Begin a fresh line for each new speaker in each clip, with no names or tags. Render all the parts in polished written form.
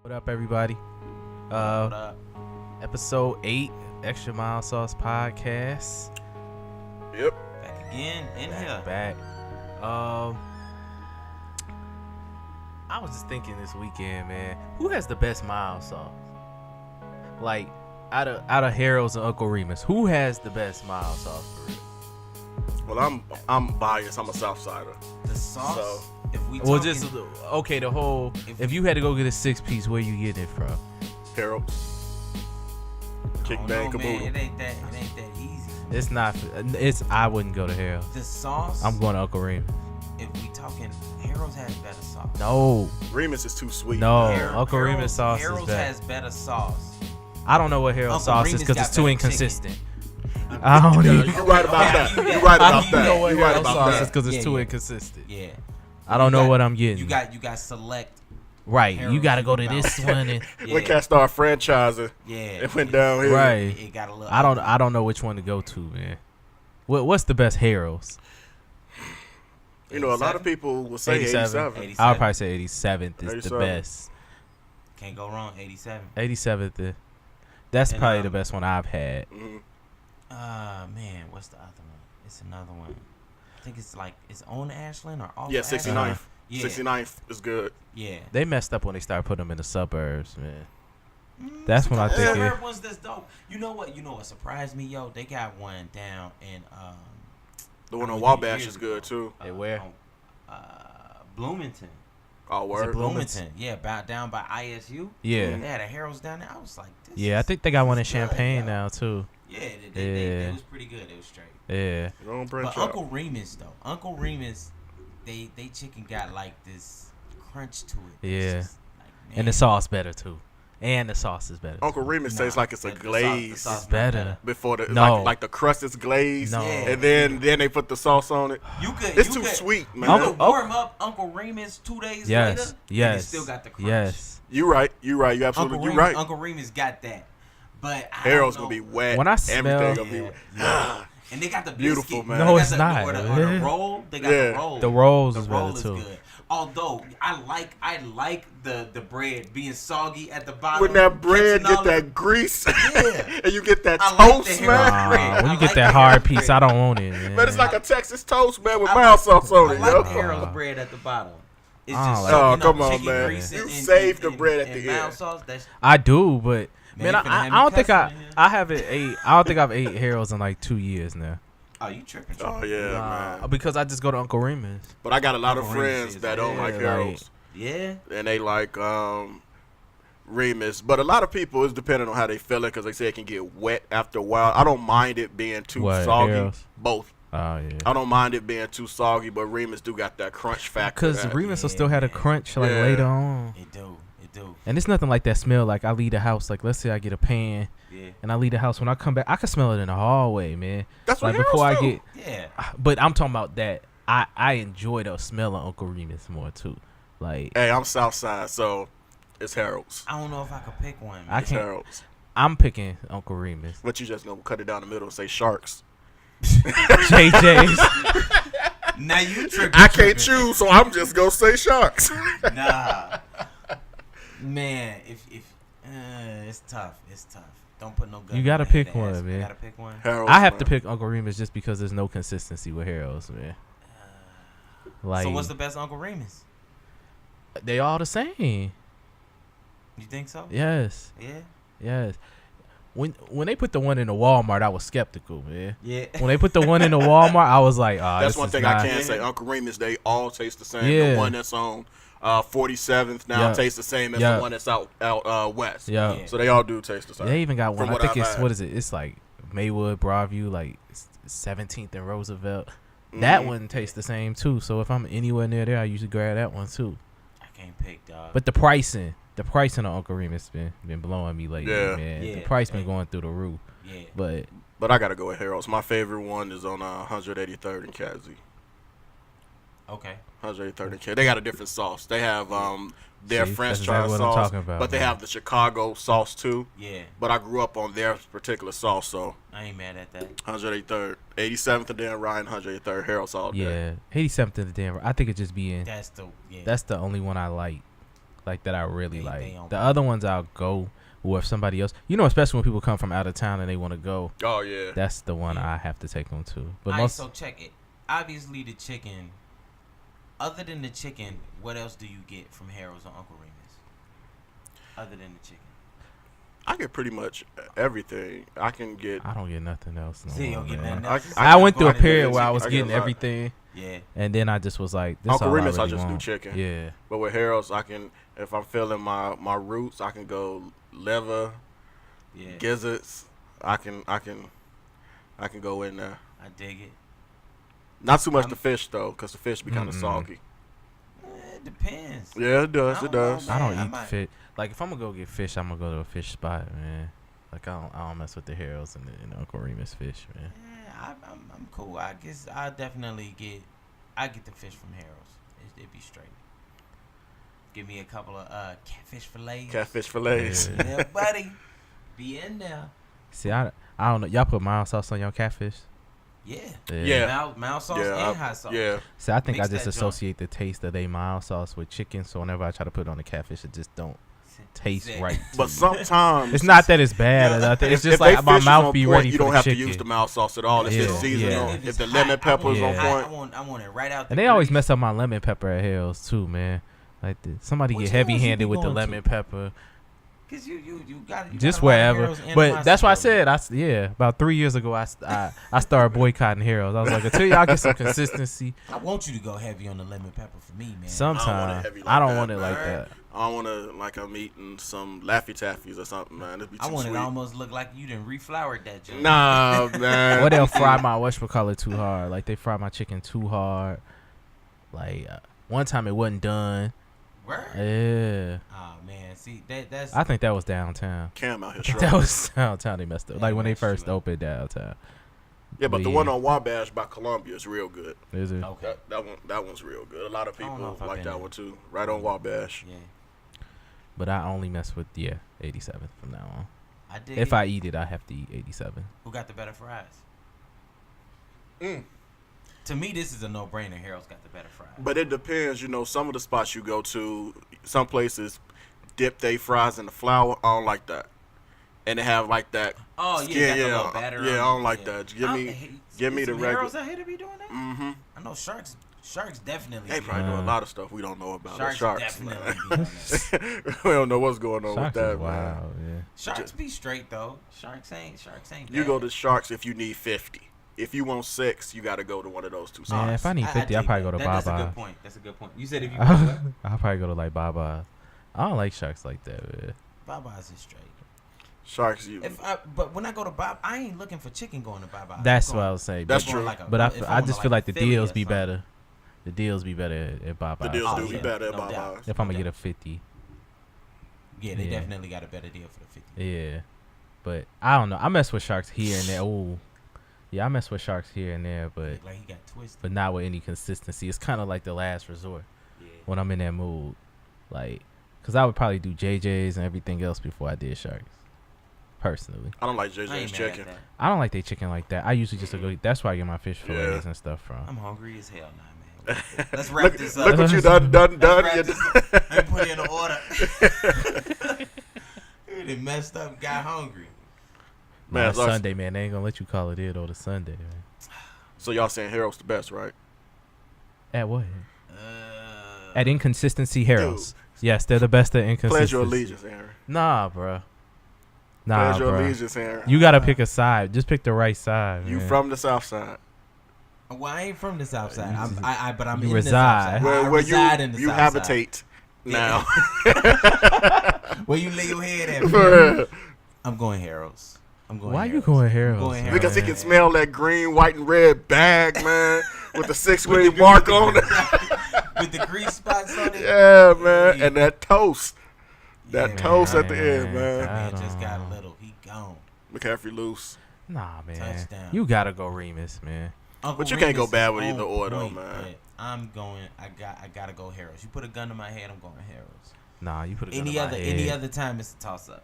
What up, everybody?
What up?
Episode 8, Extra Mild Sauce Podcast.
Yep.
Back again in here.
Back. I was just thinking this weekend, man. Who has the best mild sauce? Like, out of Harold's and Uncle Remus, who has the best mild sauce for real?
Well, I'm biased. I'm a Southsider.
The sauce.
So,
if we
Well,
talking,
just okay. The whole. If you had to go get a 6-piece, where you getting it from?
Harold's. Kick
I
bang
don't know, man,
caboodle.
it ain't that easy.
It's not. I wouldn't go to Harold's.
The sauce.
I'm going to Uncle Remus.
If we talking, Harold's has better sauce.
No,
Remus is too sweet.
no.
Harold-
Uncle
Harold's-
Remus sauce
Harold's
is better.
has better sauce.
I don't know what Harold's
Uncle
sauce is
Remus
because
got
it's too
better
inconsistent. I don't
Yeah,
even.
you're right about that.
I
You're right
I
about
don't
that.
know what
You're right
Harold's
about
sauce
that.
is because it's
Yeah,
too
yeah.
inconsistent.
Yeah.
I don't know what I'm getting.
You got select.
Right,
Harold's
you got to go to
about-
this one. And,
Yeah.
When cats started franchising,
Yeah.
it went downhill.
right.
It got a little.
I don't know which one to go to, man. What's the best Harold's?
You know, a lot of
87?
people will say
87.
87.
87.
I'll probably say 87th is the
87.
best.
Can't go wrong. 87.
87th. That's
And,
probably the best one I've had.
Mhm.
Man, what's the other one? It's another one. I think it's like it's on Ashland or off.
Yeah,
Ashland.
69th.
Yeah.
69th is good.
Yeah.
They messed up when they started putting them in the suburbs, man. That's when I
the
think
suburb
it-
ones that's dope. You know what? Surprised me, yo. They got one down in
The one
I
on
went there
Wabash
years
is good
ago.
too.
Hey, where?
Bloomington.
Oh,
Is it
word.
Bloomington. Yeah, down by ISU.
Yeah.
They had a Harold's down there. I was like, this
Yeah, I
is-
think they got one in
this is good,
Champagne
yo.
now, too.
Yeah, they
Yeah.
was pretty good. It was straight.
Yeah.
Don't branch
But
out.
Uncle Remus though, Uncle Remus, they chicken got like this crunch to it. It's
Yeah.
just like, man,
And the sauce better, too. And the sauce is better.
Uncle Remus tastes like it's a
the
glaze
sauce
It's
not
better.
before the
No.
like the crust is glazed,
No.
and then they put the sauce on it.
You could.
It's
you
too
could,
sweet,
You
man.
could warm up Uncle Remus 2 days
Yes.
later. And it
Yes.
still got the crunch.
Yes.
You right. You absolutely.
Uncle
You
Remus,
right.
Uncle Remus got that. But I
Harold's
don't
gonna
know.
be wet.
When I smell-
everything gonna be
Yeah,
wet.
yeah. And they got the
Beautiful,
biscuit.
man.
No,
They got
it's
the-
not.
Or the roll. They got
Yeah.
the roll.
The rolls is
The roll
better,
is
too.
good. Although I like the bread being soggy at the bottom.
When that bread
catching all
get that grease,
Yeah.
and you get that
I like
toast,
the
man.
Harold bread.
When
I
you get
like
that
the
hard
Harold
piece,
bread.
I don't want it, man.
Man, it's like a Texas toast, man, with
I
mild sauce on
I
it,
like
yo.
the Harold's bread at the bottom. It's
I
just
don't
so,
like it.
you know,
Oh, come on,
chicken
man.
grease
You
and-
save the
and-
bread at
and
the
mild
end.
sauce, that's
I do, but man,
Man, you finna
I
have me
don't think
cussing in here.
I haven't ate. I don't think I've ate Harold's in like 2 years now.
oh, you tripping?
Oh yeah, man.
Because I just go to Uncle Remus.
But I got a lot of
Uncle Remus
friends
is
that don't
yeah,
like
like-
Harold's,
Yeah.
and they like Remus. But a lot of people is depending on how they feel it, because they say it can get wet after a while. I don't mind it being too
What,
soggy.
Harold's?
Both.
Oh yeah.
I don't mind it being too soggy, but Remus do got that crunch factor.
Because
that-
Remus will
Yeah,
still had a
man.
crunch like
Yeah.
later on.
It do.
And it's nothing like that smell. Like I leave the house. Like let's say I get a pan
Yeah.
and I leave the house. When I come back, I can smell it in the hallway, man.
That's what
Like before I
Harold's do.
get.
Yeah.
But I'm talking about that. I enjoy the smell of Uncle Remus more too. Like
Hey, I'm Southside, so it's Harold's.
I don't know if I could pick one.
I
It's
can't.
Harold's.
I'm picking Uncle Remus.
But you just gonna cut it down the middle and say sharks.
JJ's.
Now you tripping.
I can't choose, so I'm just gonna say sharks.
Nah. Man, if it's tough. It's tough. Don't put no gun.
You gotta
in my head
pick
to
one,
ask me.
man.
Gotta pick one.
Harold's,
I have to
man.
pick Uncle Remus just because there's no consistency with Harold's, man. Like
So what's the best Uncle Remus?
they all the same.
You think so?
Yes.
Yeah.
Yes. When they put the one in the Walmart, I was skeptical, man.
Yeah.
When they put the one in the Walmart, I was like, oh,
That's
this
one
is
thing
not,
I can say. Uncle Remus, they all taste the same.
Yeah.
The one that's on 47th now
Yeah.
tastes the same as
Yeah.
the one that's out west.
Yeah.
Yeah.
So they all do taste the same.
They even got one.
From
I
what
think
I've
it's
had.
what is it? It's like Maywood, Broadview, like 17th and Roosevelt. That
Mhm.
one tastes the same too. So if I'm anywhere near there, I usually grab that one too.
I can't pick, dog.
But the pricing on Uncle Remus been blowing me lately,
Yeah.
man. The
Yeah.
price been going through the roof.
yeah.
But
I gotta go with Harold's. My favorite one is on 183rd and Cassie.
Okay.
183rd and Cassie. They got a different sauce. They have their
See,
French
that's
fry
exactly what I'm
sauce,
talking about,
but they
man.
have the Chicago sauce too.
Yeah.
But I grew up on their particular sauce, so
I ain't mad at that.
183rd, 87th and Dan Ryan, 183rd, Harold's all day.
yeah, 87th in the Denver. I think it just be in.
That's the yeah.
That's the only one I like. like that I really
They
like.
on
The
point.
other ones I'll go with somebody else. You know, especially when people come from out of town and they want to go.
Oh yeah.
That's the one
Yeah.
I have to take them to. But
All right,
most
so check it. Obviously, the chicken. Other than the chicken, what else do you get from Harold's or Uncle Remus? Other than the chicken.
I get pretty much everything. I can get.
I don't get nothing else. No
See, you
more,
don't get
man.
nothing else.
I went through a
Garden
period
Variety
where I was
I get
getting
a lot.
everything,
Yeah.
and then I just was like, "This
Uncle
all
Remus,
I
I
really
just do
want."
chicken.
Yeah,
But with Harold's, I can, if I'm feeling my roots, I can go liver,
Yeah.
gizzards. I can go in there.
I dig it.
Not too much the fish though, because the fish be kind of
Mm-mm.
soggy.
It depends.
Yeah, it does.
I
It
don't know,
does.
man.
I don't
I
eat
might-
fish. Like if I'm gonna go get fish, I'm gonna go to a fish spot, man. Like I don't mess with the Harold's and the Uncle Remus fish, man.
Yeah, I'm cool. I guess I definitely get the fish from Harold's. It'd be straight. Give me a couple of catfish fillets.
Catfish fillets.
Yeah.
Yeah, buddy. Be in there.
See, I don't know. Y'all put mild sauce on your catfish?
Yeah.
Yeah.
Mild sauce
Yeah,
and hot sauce.
Yeah.
See, I think
Mix
I just
that joint.
associate the taste of they mild sauce with chicken. So whenever I try to put it on the catfish, it just don't taste
Sick.
right.
But sometimes
It's not that it's bad or
Yeah.
nothing. It's
if
just
they
like my
fish is
mouth
on
be
point,
ready
you
for
don't
the
have
chicken.
to use the mild sauce at all. If
Yeah,
it's seasoned,
yeah.
on, if the lemon
hot,
pepper's
I
on
want-
point.
I want it right out.
And they always mess up my lemon pepper at Hell's too, man. Like somebody
Which
get
Hell's you
heavy handed
be
with the
going to?
lemon pepper.
Cause you got
Just
a lot of
wherever.
Harold's in
But
my
that's why I
cereal.
said about 3 years ago I started boycotting Harold's. I was like, until y'all get some consistency,
I want you to go heavy on the lemon pepper for me, man.
sometimes
heavy like
I don't
that,
want it like
man.
that.
I don't want to like I'm eating some Laffy Taffies or something, man. It'd be too
I want
sweet.
it to almost look like you done refloured that joint.
Nah, man.
Or they'll fry my whatchamacallit too hard. Like they fry my chicken too hard. Like one time it wasn't done.
Word?
Yeah,
Oh man, see that's
I think that was downtown.
Cam out here
I think
struggling.
that was downtown. They messed up.
Yeah,
Like when they
that's
first
true.
opened downtown.
Yeah, but the
Yeah.
one on Wabash by Columbia is real good.
Is it?
okay.
That one's real good. A lot of
I don't know
people
if I've
like
been
that
there.
one too. Right on Wabash.
Yeah,
But I only mess with 87 from now on.
I dig
If
it.
I eat it, I have to eat 87.
Who got the better fries?
Mm.
To me, this is a no-brainer. Harold's got the better fries.
But it depends, you know. Some of the spots you go to, some places dip they fries in the flour. I don't like that, and they have like that.
Oh
skin,
yeah, got the
yeah,
little batter on
yeah. I
it,
don't like
yeah.
that. Give me the
some
regular.
Harold's out here to be doing that.
Mm-hmm.
I know Sharks definitely.
They
be
probably
doing
do a lot of stuff we don't know about.
Sharks,
Sharks
definitely
man.
be doing that.
We don't know what's going on
Sharks
with that,
is wild,
man.
yeah.
Sharks be straight though. Sharks ain't.
You
bad.
go to Sharks if you need 50. If you want 6, you got to go to one of those two
Man,
spots.
if I need 50, I'll
dig
probably
that.
go to
That's a
Baba.
good point. That's a good point. You said if you go to what?
I'll probably go to like Baba. I don't like sharks like that, man.
Baba's is straight.
Sharks, you.
But when I go to Bob, I ain't looking for chicken going to Baba.
That's what I was saying.
That's
but,
true.
But I just feel like the deals be
better.
better. The deals be better at Baba.
The deals
Oh,
do be
yeah,
better at
no
Baba.
doubt.
If I'm gonna get a 50,
Yeah, they
Yeah.
definitely got a better deal for the 50.
yeah. But I don't know. I mess with sharks here and there. Ooh, yeah, I mess with sharks here and there, but
Like he got twisted.
but not with any consistency. It's kind of like the last resort
Yeah.
when I'm in that mood, like, cause I would probably do JJ's and everything else before I did sharks. Personally,
I don't like
I
JJ's
ain't mad at
chicken.
that.
I don't like they chicken like that. I usually just go. That's where I get my fish fillets and stuff from.
I'm hungry as hell now, man. Let's wrap this up.
Look what you done.
Let's wrap
You
this up. Let me put in an order. You done messed up, got hungry.
Man,
Man,
it's like-
Sunday, man. They ain't gonna let you call it in on the Sunday, man.
So y'all saying Harold's the best, right?
At what?
Uh,
At inconsistency Harold's. Yes, they're the best at inconsistency.
Pledge your allegiance, Aaron.
Nah, bro. Nah,
Pledge your
bro.
allegiance, Aaron.
You gotta pick a side. Just pick the right side.
You
man.
from the South Side,
well, I ain't from the South Side. But I'm
You
in
reside.
the South Side. I
where
reside in the
you
South
habitate now.
Side. Where you lay your head at?
For
man? I'm going Harold's. I'm going.
Why you
Harold's.
going
I'm
Harold's?
going
man?
Because he
Yeah.
can smell that green, white, and red bag, man, with the 6-way mark on it.
with the grease spots on it.
Yeah, man, and that toast. That
Yeah,
toast at the
man.
end, man.
Man
I
just got
don't-
little. He gone.
McCaffrey loose.
Nah, man.
Touchdown.
You gotta go Remus, man.
Uncle
But you can't go
Remus
bad
is
with either
on
or, though,
point,
man.
but I'm going. I gotta go Harold's. You put a gun to my head, I'm going Harold's.
Nah, you put a gun
Any
to my
other
head.
any other time, it's a toss up.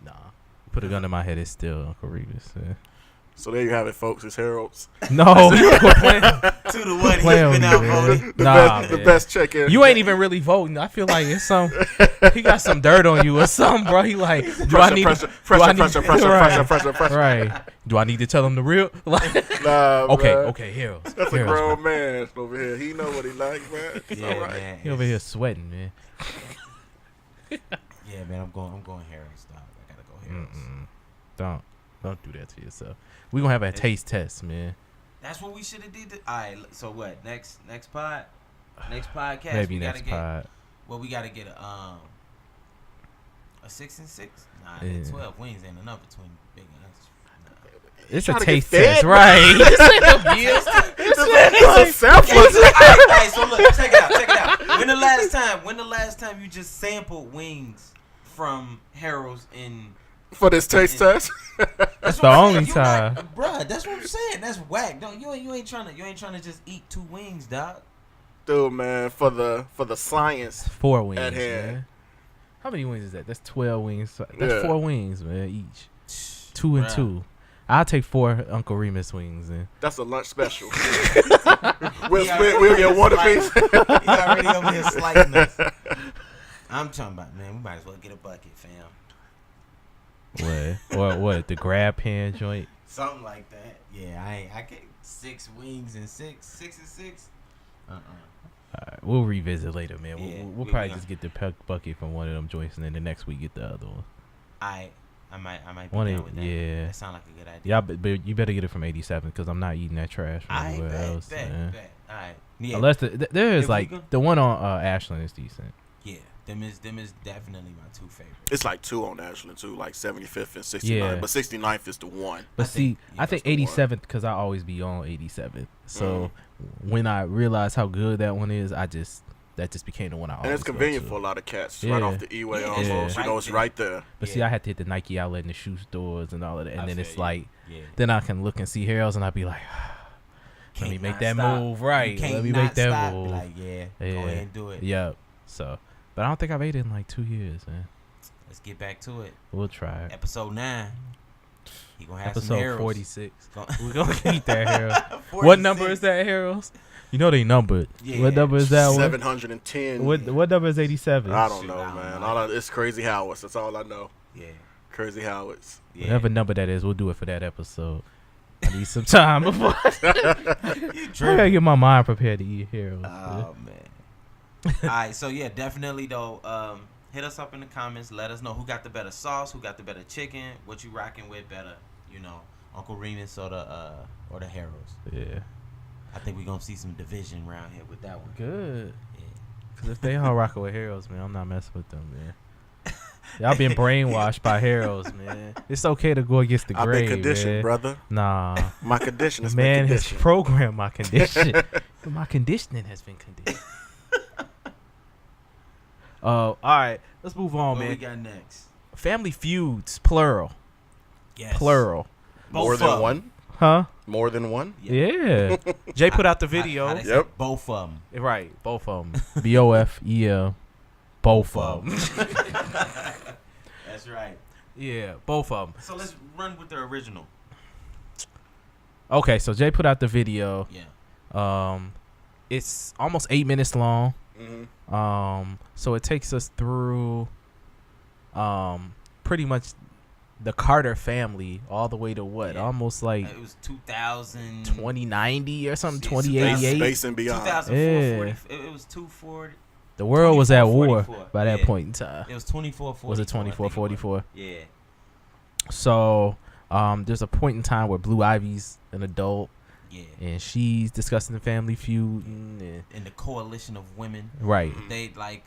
Nah. You put a gun to my head, it's still Uncle Remus. Man.
So there you have it, folks. It's Harold's.
No, quit playing.
2-1. He's
Playing
been
with
out
me, man.
voting.
The
man.
best check-in.
You ain't even really voting. I feel like it's some. He got some dirt on you or something, bro. He like, do I need
pressure.
Right. Do I need to tell him the real? Like,
Nah,
okay,
man.
okay, Harold.
That's a grown man over here. He know what he like, man. It's
Yeah,
all right.
man.
He over here sweating, man.
Yeah, man. I'm going Harold's. Dog. I gotta go Harold's.
Don't do that to yourself. We gonna have a taste test, man.
That's what we should have did. All right. So what? Next pod. Next podcast.
Maybe
we
next pod.
Well, we gotta get a 6 and 6. Nah,
Yeah.
12 wings ain't enough between big and us.
It's a
Trying to
taste
get fed,
test,
bro.
right? This ain't no meal.
Alright, so look, check it out. When the last time you just sampled wings from Harold's in
For this taste test.
That's the only time.
Bruh, that's what I'm saying. That's whack. Don't you ain't trying to just eat 2 wings, dog.
Dude, man, for the science.
4 wings,
At hand.
man. How many wings is that? That's 12 wings. That's
Yeah.
4 wings, man, each. 2 and
Bruh.
2. I'll take 4 Uncle Remus wings then.
That's a lunch special. we'll get one apiece.
He already over here slighting us. I'm talking about, man, we might as well get a bucket, fam.
What? Or what? The grab pan joint?
Something like that. Yeah, I get 6 wings and 6 and 6.
Alright, we'll revisit later, man.
Yeah,
We'll
we
probably
gonna-
just get the bucket from one of them joints, and then the next week get the other one.
I might be
One
down
of
with that.
yeah.
That sound like a good idea.
Yeah, but you better get it from 87 because I'm not eating that trash from
I
anywhere else.
bet.
man.
All right. Yeah.
Unless there is
If we
like
go-
the one on Ashland is decent.
Yeah. Them is definitely my 2 favorites.
It's like 2 on Ashland too, like 75th and 69th.
Yeah.
But 69th is the one.
But see, I
that's
think
the one.
87th because I always be on 87th. So when I realized how good that one is, that just became the one I always
And it's convenient
go
for a
to.
lot of cats.
Yeah.
Right off the E-way
Yeah.
almost.
Yeah.
You know, it's right there.
But see, I had to hit the Nike outlet and the shoe stores and all of that, and
I
then
feel
it's
you.
like,
Yeah.
then I can look and see Harold's and I'd be like, let me
Can't
make
not
that
stop.
move, right?
You can't
Let me
not
make that
stop.
move.
Like, yeah, go ahead and do it.
Yep. So, but I don't think I've ate it in like 2 years, man.
Let's get back to it.
We'll try it.
Episode 9. He gonna have some
Episode
arrows.
46.
Go-
We're gonna eat that, Harold.
46.
What number is that, Harold? You know they numbered.
Yeah.
What number is that one?
710.
What number is 87?
I don't
Shoot,
know,
I don't
man.
know.
It's Crazy Howards. That's all I know.
Yeah.
Crazy Howards.
Yeah.
Whatever number that is, we'll do it for that episode. I need some time before.
You
I
tripping.
gotta get my mind prepared to eat Harold.
Oh man. All right, so yeah, definitely though. Hit us up in the comments. Let us know who got the better sauce, who got the better chicken, what you rocking with better. You know, Uncle Remus or the Harold's.
Yeah.
I think we're gonna see some division around here with that one.
Good.
Yeah.
Cause if they all rocking with Harold's, man, I'm not messing with them, man. Y'all been brainwashed by Harold's, man. It's okay to go against the
I've
grain,
been conditioned,
man.
brother.
Nah.
My condition has
Man
been
has
conditioned.
programmed my condition. My conditioning has been conditioned. All right. Let's move on,
What we
man.
got next?
Family feuds, plural.
Yes.
Plural.
More
Both
than
of 'em.
one?
Huh?
More than one?
Yeah. Jay put out the video.
How they say
Yep.
both of them.
Right. Both of them. BOFEL. Both of them.
That's right.
Yeah. Both of them.
So let's run with the original.
Okay. So Jay put out the video.
Yeah.
It's almost 8 minutes long.
Mm-hmm.
So it takes us through, pretty much the Carter family all the way to what?
Yeah.
Almost like
It was 2000.
2090 or something,
Space-
2088.
Space and beyond.
2004.
Yeah.
40, it was 240.
The world was at war
24,
by that
yeah.
point in time.
It was 24. 44,
Was it
I think
24, 44?
Yeah.
So, there's a point in time where Blue Ivy's an adult
Yeah.
and she's discussing the family feud. And,
And the coalition of women.
right.
They like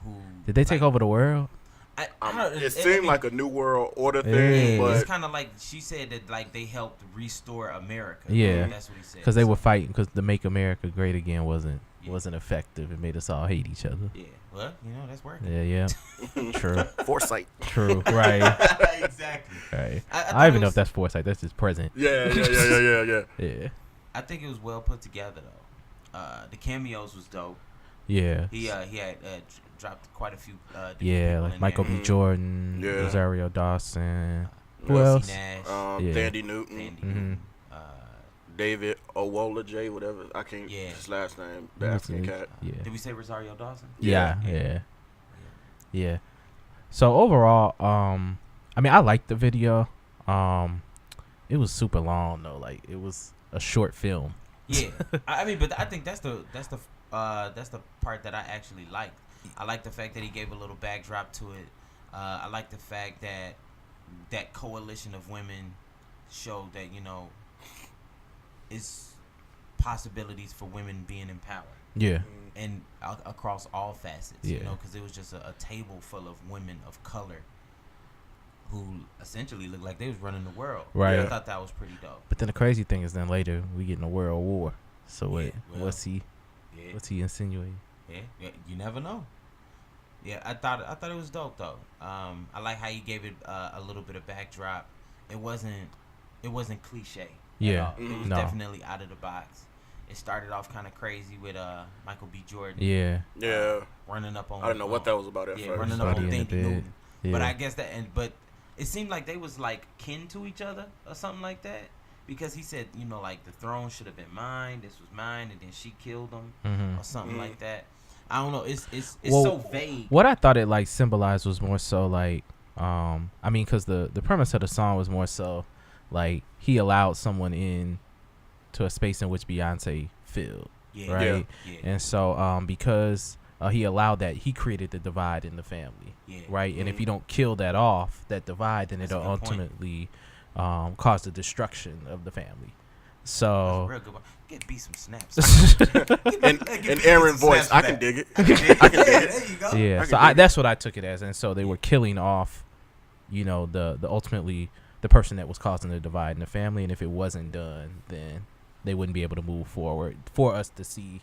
who
Did they take
like,
over the world?
I don't know,
It seemed like a new world order thing,
Yeah.
it's
but
kind of like she said that like they helped restore America.
Yeah.
That's what he said.
Because they
So,
were fighting because the Make America Great Again wasn't
Yeah.
effective. It made us all hate each other.
Yeah. Well, that's working.
Yeah. True.
foresight.
True. Right.
Exactly.
Right.
I
I even
it
know
was-
if that's foresight. That's just present.
Yeah.
Yeah.
I think it was well put together though. The cameos was dope.
Yeah.
He had dropped quite a few. different
Yeah,
people
like
in
Michael
there.
B. Jordan,
Yeah.
Rosario Dawson. Who
Casey
else?
Nash,
Yeah.
Thandi Newton,
Thandi
Mhm.
Newton,
David Owola J, whatever. I can't.
Yeah.
His last name, the
What's
African
his-
cat.
Yeah.
Did we say Rosario Dawson?
Yeah. So overall, I mean, I liked the video. It was super long though. Like it was a short film.
Yeah, I mean, but I think that's the part that I actually liked. I like the fact that he gave a little backdrop to it. I like the fact that that coalition of women showed that it's possibilities for women being empowered.
Yeah.
And across all facets,
Yeah.
because it was just a table full of women of color who essentially looked like they was running the world.
Right.
I thought that was pretty dope.
But then the crazy thing is, then later we get in a world war. So
Yeah, well,
what's he insinuating?
Yeah, you never know. Yeah, I thought it was dope though. I like how you gave it a little bit of backdrop. It wasn't cliche.
Yeah.
At all. It was
No.
definitely out of the box. It started off kind of crazy with Michael B. Jordan.
Yeah.
Yeah.
Running up on.
I didn't know what that was about at
Yeah,
first.
running up
Body
on
in the
Thandi
bed.
Newton.
Yeah.
But I guess but it seemed like they was like kin to each other or something like that, because he said like the throne should have been mine, this was mine, and then she killed him
Mhm.
or something like that. I don't know. It's
Well,
so vague.
What I thought it like symbolized was more so like, I mean, because the premise of the song was more so like he allowed someone in to a space in which Beyonce filled,
Yeah.
right?
Yeah.
And so because he allowed that, he created the divide in the family,
Yeah.
right? And if you don't kill that off, that divide, then
That's a
it'll
good point.
ultimately cause the destruction of the family.
That's a
So
real good one. Get B some snaps.
In Aaron voice, I can dig it. I can dig it.
There you go.
yeah,
I
so
can dig it.
that's what I took it as, and so they were killing off, the ultimately the person that was causing the divide in the family, and if it wasn't done, then they wouldn't be able to move forward for us to see,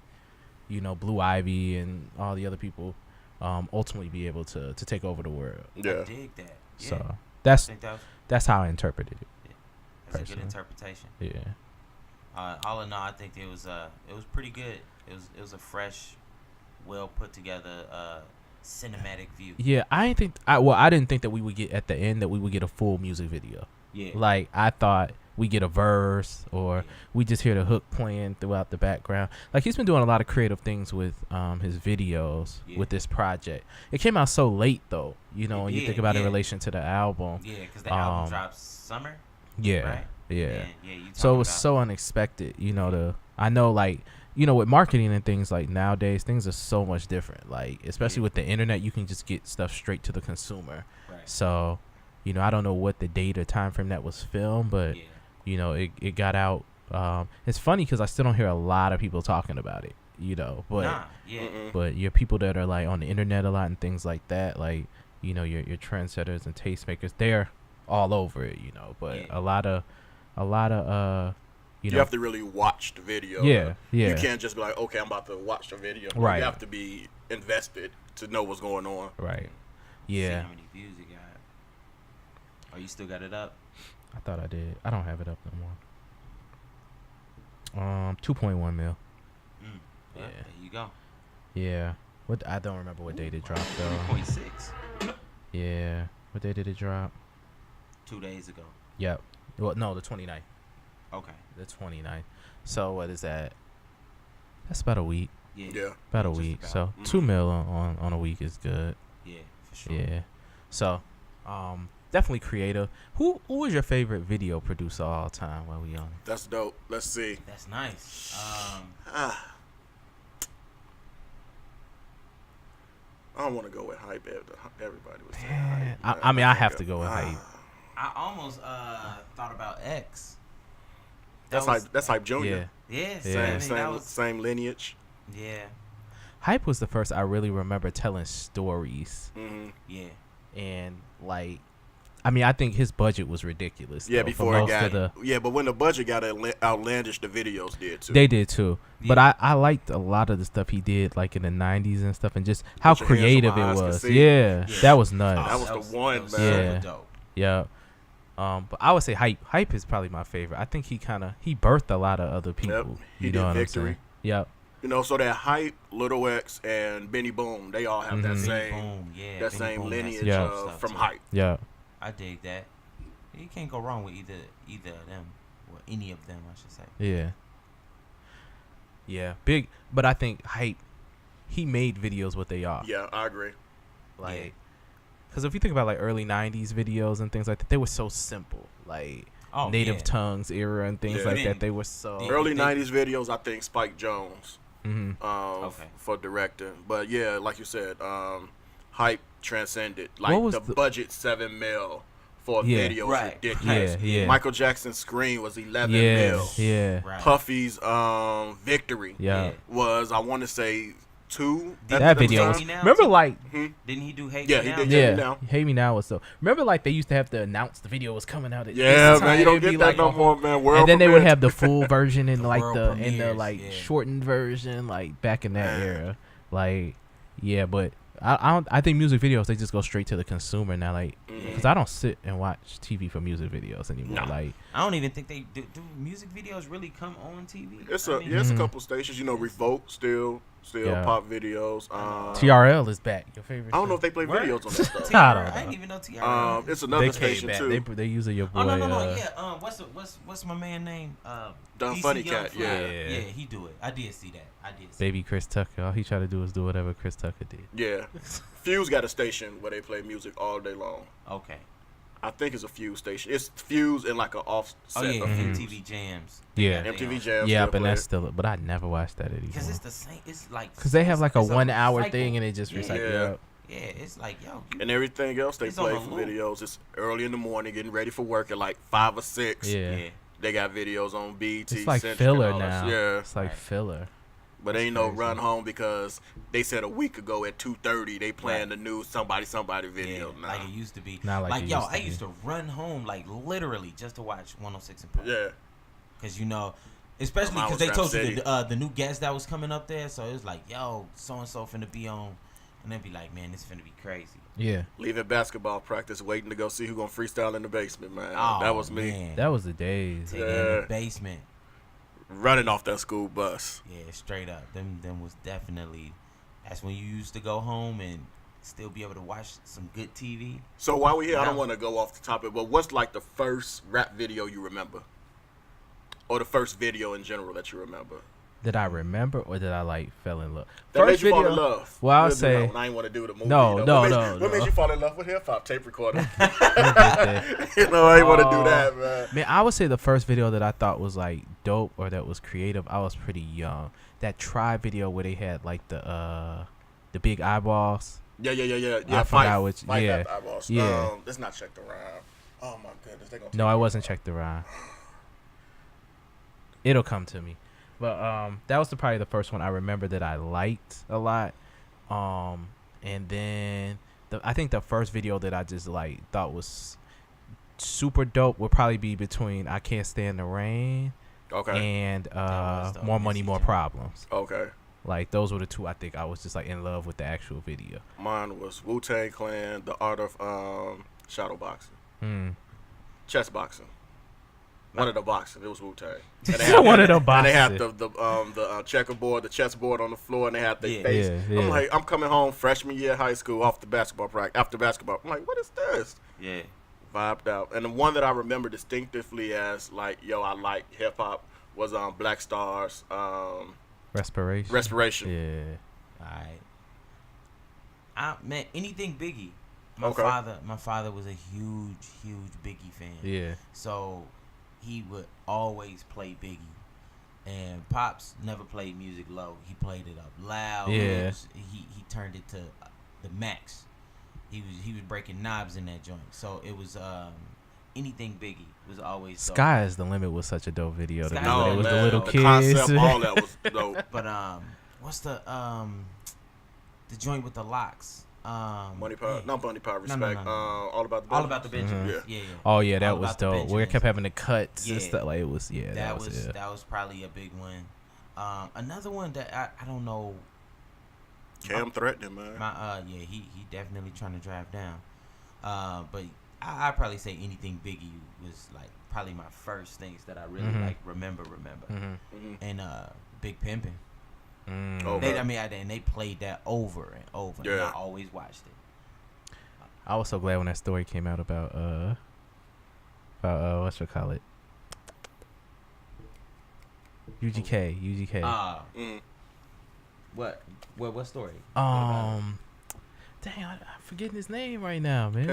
Blue Ivy and all the other people, ultimately be able to take over the world.
Yeah.
I dig that. Yeah.
So
I
that's
think that's
how I interpreted it.
a good
personally.
interpretation.
Yeah.
All in all, I think it was pretty good. It was a fresh, well put together cinematic view.
Yeah, I didn't think that we would get at the end that we would get a full music video.
Yeah.
Like I thought we get a verse or
Yeah.
we just hear the hook playing throughout the background. Like he's been doing a lot of creative things with his videos
Yeah.
with this project. It came out so late though, when you
did,
think about it in
yeah.
relation to the album.
Yeah, because the album drops summer.
Yeah.
Right?
Yeah.
Yeah. You
So it
talking
was
about-
so unexpected, I know like with marketing and things like nowadays, things are so much different. Like especially
Yeah.
with the internet, you can just get stuff straight to the consumer.
Right.
So, I don't know what the date or time frame that was filmed, but
Yeah.
it got out. It's funny because I still don't hear a lot of people talking about it, but
Nah. Yeah.
but your people that are like on the internet a lot and things like that, like your trendsetters and tastemakers, they're all over it, but
Yeah.
a lot of
You have to really watch the video.
Yeah, yeah.
You can't just be like, okay, I'm about to watch the video.
Right.
You have to be invested to know what's going on.
right.
See
Yeah,
how many views it got. Oh, you still got it up?
I thought I did. I don't have it up no more. 2.1 mil.
Well,
Yeah.
There you go.
Yeah. What I don't remember what day it dropped though.
3.6.
Yeah. What day did it drop?
2 days ago.
Yep. Well, no, the 29th.
Okay.
The 29th. So what is that? That's about a week.
Yeah.
Yeah.
About a
Just
week.
about.
So 2 mil on a week is good.
Yeah, for sure.
Yeah. So, definitely creative. Who was your favorite video producer of all time while we on it?
That's dope. Let's see.
That's nice.
I don't want to go with hype. Everybody was saying
Man,
hype.
I mean, I have to go with hype.
I almost thought about X.
That's
was-
hype. That's hype Junior.
Yeah,
Yeah.
same, I mean,
Same,
that was,
same lineage.
yeah,
Hype was the first I really remember telling stories.
Hmm.
yeah.
And, like, I mean, I think his budget was ridiculous.
Yeah,
though, for
before it
most
got.
of the,
Yeah, but when the budget got outlandish, the videos did too.
They did too. But
Yeah.
I liked a lot of the stuff he did, like in the 90s and stuff, and just how
Put your hands
creative
where my
it
eyes can
was.
see.
Yeah,
Yeah.
that was nuts.
That was the one,
that was
man.
Yeah.
super dope.
Yeah. But I would say Hype. Hype is probably my favorite. I think he birthed a lot of other people.
He
You
did
know what
Victory.
I'm saying? Yep.
You know, so that hype, Little X, and Benny Boom, they all have that
Mhm.
same
Boom, yeah.
that
Benny
same
Boom got
lineage
some
Yeah.
dope stuff,
from
too.
hype.
Yeah.
I dig that. You can't go wrong with either of them or any of them, I should say.
Yeah. Yeah, big, but I think Hype, he made videos what they are.
Yeah, I agree.
Like, because if you think about like early '90s videos and things like that, they were so simple. Like Native Tongues era and things like that, they were so
early '90s videos. I think Spike Jones,
mm-hmm.
for directing. But yeah, like you said, Hype transcended. Like the budget $7 million. For a video was ridiculous.
Yeah.
Michael Jackson's Scream was $11 million.
Yeah.
Right.
Puffy's Victory was, I want to say, 2.
That video was. Remember, like,
didn't he do Hate
Me
Me
Now?
Now?
He did Hate Me Now.
Hate Me Now was so. Remember, like they used to have to announce the video was coming out. At
yeah, man, you don't get that
like
no more, man. World
and then
premiere.
they would have the full version and like the
premieres,
shortened version, like back in that era. Like, yeah, but. I think music videos, they just go straight to the consumer now, like, because I don't sit and watch TV for music videos anymore.
No.
Like,
I don't even think they do music videos really come on TV.
It's a couple stations, Revolt still pop videos.
TRL is back. Your favorite?
I don't know if they play videos on that stuff.
I didn't even know TRL.
It's another station too.
They using your boy.
Oh no. Yeah. What's my man name?
Dumb Funny Cat.
Yeah, he do it. I did see that.
Baby Chris Tucker. All he tried to do is do whatever Chris Tucker did.
Yeah. Fueds got a station where they play music all day long.
Okay.
I think it's a Fueds station. It's Fueds and like an offset of
MTV Jams.
Yeah.
MTV Jams.
Yeah, but that's still. But I never watched that anymore.
Because it's the same. It's like.
Because they have like a 1 hour thing and it just recycle up.
Yeah, it's like
and everything else they play for videos. It's early in the morning, getting ready for work at like 5 or 6.
Yeah.
They got videos on BET.
It's like
Central,
filler now.
Yeah.
It's like filler.
But ain't no run home because they said a week ago at 2:30 they playing the new somebody video.
Yeah, like it used to be.
Not like
I used to run home like literally just to watch 106 and Park.
Yeah.
Because especially because they told you the new guest that was coming up there, so it was like, yo, so and so finna be on, and they'd be like, man, this finna be crazy.
Yeah.
Leaving basketball practice, waiting to go see who gonna freestyle in the basement, man.
Oh,
that was me.
Man.
That was the days.
In the basement.
Running off that school bus.
Yeah, straight up. Them was definitely. That's when you used to go home and still be able to watch some good TV.
So while we here, I don't want to go off the topic, but what's like the first rap video you remember, or the first video in general that you remember?
Did I remember or did I like fell in love?
That made you fall in love.
Well, I'll say.
I ain't want to do the movie.
No.
What made you fall in love with hip hop tape recorder? I ain't want to do that, man.
Man, I would say the first video that I thought was like dope or that was creative. I was pretty young. That Tribe video where they had like the big eyeballs.
Yeah.
I forgot which. Yeah.
Eyeballs.
Yeah.
Let's not check the rhyme. Oh my goodness, they gonna.
No, I wasn't check the rhyme. It'll come to me. But that was probably the first one I remember that I liked a lot. And then I think the first video that I just like thought was super dope would probably be between I Can't Stand the Rain and More Money, More Problems.
Okay.
Like those were the two I think I was just like in love with the actual video.
Mine was Wu-Tang Clan, The Art of Shadow Boxing. Chess boxing. One of the boxing. It was Wu-Tang.
One of the boxing.
And they had the checkerboard, the chessboard on the floor, and they had their face.
Yeah.
I'm like, I'm coming home freshman year of high school off the basketball practice. After basketball, I'm like, what is this?
Yeah.
Vibed out. And the one that I remember distinctively as like, yo, I like hip hop was Black Star's Respiration.
Yeah.
Alright. Man, anything Biggie. My father was a huge Biggie fan.
Yeah.
So he would always play Biggie. And Pops never played music low. He played it up loud.
Yeah.
He turned it to the max. He was breaking knobs in that joint. So it was anything Biggie was always dope.
Sky is the Limit was such a dope video.
Sky
No,
it was
man,
the little
the
kids.
concept, all that was dope.
But what's the joint with the locks?
Money Power, not Money Power, Respect.
No.
All About the Benjamins.
All About the Benjamins.
Mm-hmm.
Yeah.
Oh yeah, that
All
was
About the
dope. Where it
Benjamins.
kept having the cuts and
Yeah.
stuff. Like it was
That was probably a big one. Another one that I don't know.
Cam threatening, man.
He definitely trying to drive down. But I'd probably say anything Biggie was like probably my first things that I really like remember. And Big Pimpin'. And they played that over and over.
Yeah.
And I always watched it.
I was so glad when that story came out about What's it call it? UGK.
What story?
Dang, I'm forgetting his name right now, man.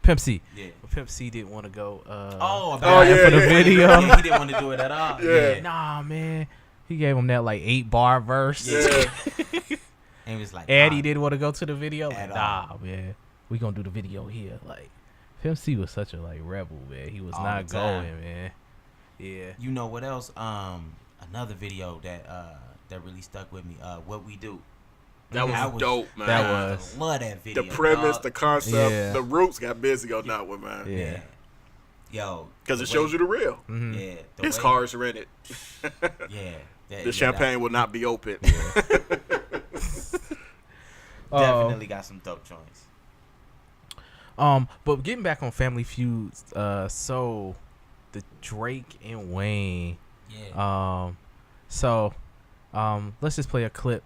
Pimp C?
Yeah. Well, Pimp C didn't want to go.
For
the video.
Yeah, he didn't want to do it at all.
Yeah.
Nah, man. He gave him that like 8-bar verse.
Yeah.
And he was like,
Eddie didn't want to go to the video.
At
Like, nah, man. We gonna do the video here. Like, Pimp C was such a like rebel, man. He was
All
not
the time.
going, man. Yeah.
You know what else? Another video that really stuck with me. What We Do.
That was dope, man.
That was.
Love that video.
The premise,
dog.
the concept,
Yeah.
the roots got busy on that one, man.
Yeah.
Yo.
Because it shows you the real.
Mm-hmm.
Yeah.
His cars are in it.
Yeah.
The champagne will not be open.
Definitely got some dope joints.
But getting back on Family Feuds, so the Drake and Wayne.
Yeah.
Let's just play a clip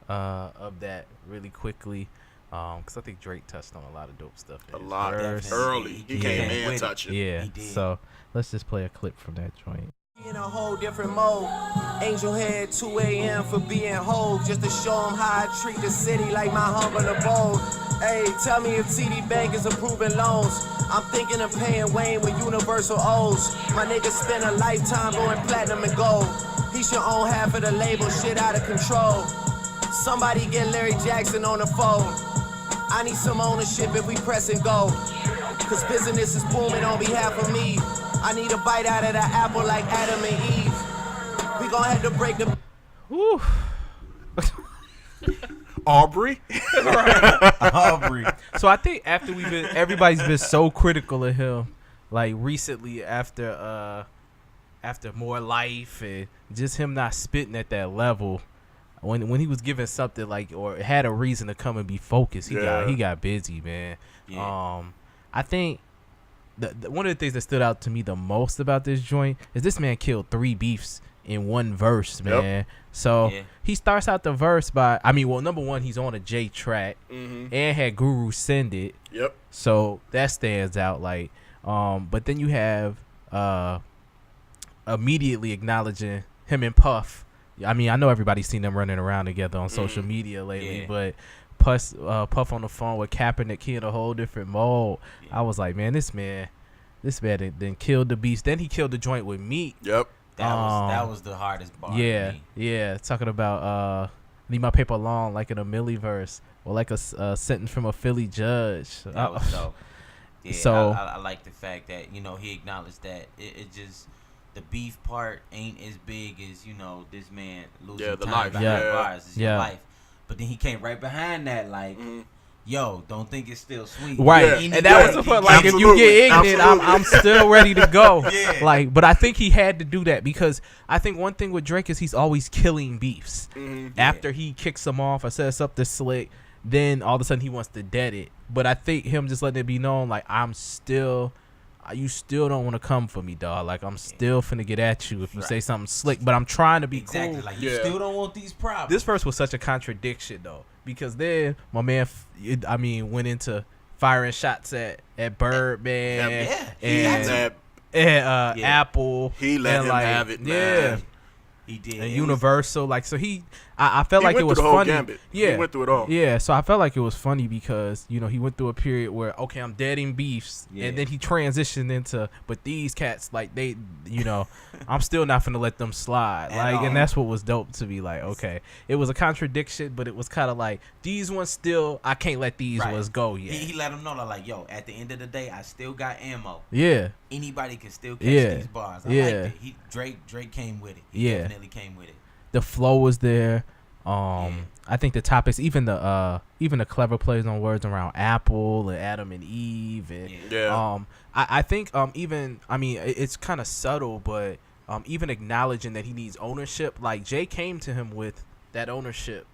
of that really quickly, because I think Drake touched on a lot of dope stuff.
A lot.
Definitely.
Early. He came in touching.
Yeah.
He did.
So let's just play a clip from that joint.
In a whole different mode. Angel head 2 a.m. for being whole. Just to show them how I treat the city like my humble abode. Hey, tell me if TD Bank is approving loans. I'm thinking of paying Wayne with universal O's. My nigga spent a lifetime going platinum and gold. He should own half of the label, shit out of control. Somebody get Larry Jackson on the phone. I need some ownership if we press and go. Cause business is booming on behalf of me. I need a bite out of the apple like Adam and Eve. We gon' have to break the...
Woo.
Aubrey?
Aubrey.
So I think after everybody's been so critical of him, like recently after More Life and just him not spitting at that level, when he was given something like or had a reason to come and be focused, he got busy, man.
Yeah.
I think the one of the things that stood out to me the most about this joint is this man killed 3 beefs in one verse, man.
Yep.
So he starts out the verse by, number one, he's on a J track and had Guru send it.
Yep.
So that stands out. Like, but then you have immediately acknowledging him and Puff. I mean, I know everybody's seen them running around together on social media lately, but Puff on the phone with Kaepernick, he in a whole different mode. I was like, man, this man then killed the beast. Then he killed the joint with Meat.
Yep.
That was the hardest bar.
Yeah. Talking about leave my paper long like in a Millie verse or like a sentence from a Philly judge.
That was dope. Yeah,
so
I like the fact that he acknowledged that it just the beef part ain't as big as this man losing
the
time
life.
behind bars. It's your
Yeah.
life. But then he came right behind that like. Yo, don't think it's still sweet.
Right,
Yeah.
and that was the point. Like, if you get ignorant, I'm still ready to go.
Yeah.
Like, but I think he had to do that because I think one thing with Drake is he's always killing beefs. After he kicks them off or says something slick, then all of a sudden he wants to dead it. But I think him just letting it be known, like, you still don't want to come for me, dog. Like, I'm still finna get at you if you say something slick, but I'm trying to be
exactly.
cool.
Like, you still don't want these problems.
This verse was such a contradiction, though, because then my man, went into firing shots at Birdman and Apple.
He let him have it, man.
He did.
And Universal, like, so I felt like it was
the whole
funny.
Gambit.
Yeah,
he went through it all.
Yeah, so I felt like it was funny because he went through a period where I'm deading beefs, and then he transitioned into, but these cats like they, I'm still not finna let them slide. Like, and that's what was dope to me. Like, okay, it was a contradiction, but it was kind of like these ones still I can't let these ones go yet.
He let them know like, yo, at the end of the day, I still got ammo.
Yeah.
Anybody can still catch these bars. I liked it. Drake came with it. He definitely came with it.
The flow was there. I think the topics, even the clever plays on words around Apple and Adam and Eve, and I think it's kind of subtle, but even acknowledging that he needs ownership. Like Jay came to him with that ownership,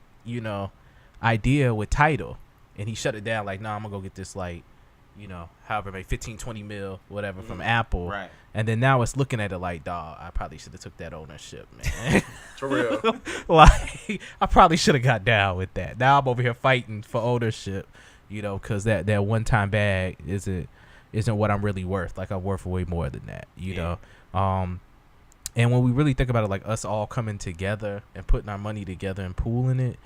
idea with Tidal, and he shut it down. Like, nah, I'm gonna go get this however many 15-20 mil whatever from Apple,
right?
And then now it's looking at it like, dog, I probably should have took that ownership, man.
For real.
Like, I probably should have got down with that. Now I'm over here fighting for ownership, because that one-time bag isn't isn't what I'm really worth. Like, I'm worth way more than that, you know. And when we really think about it, like us all coming together and putting our money together and pooling it,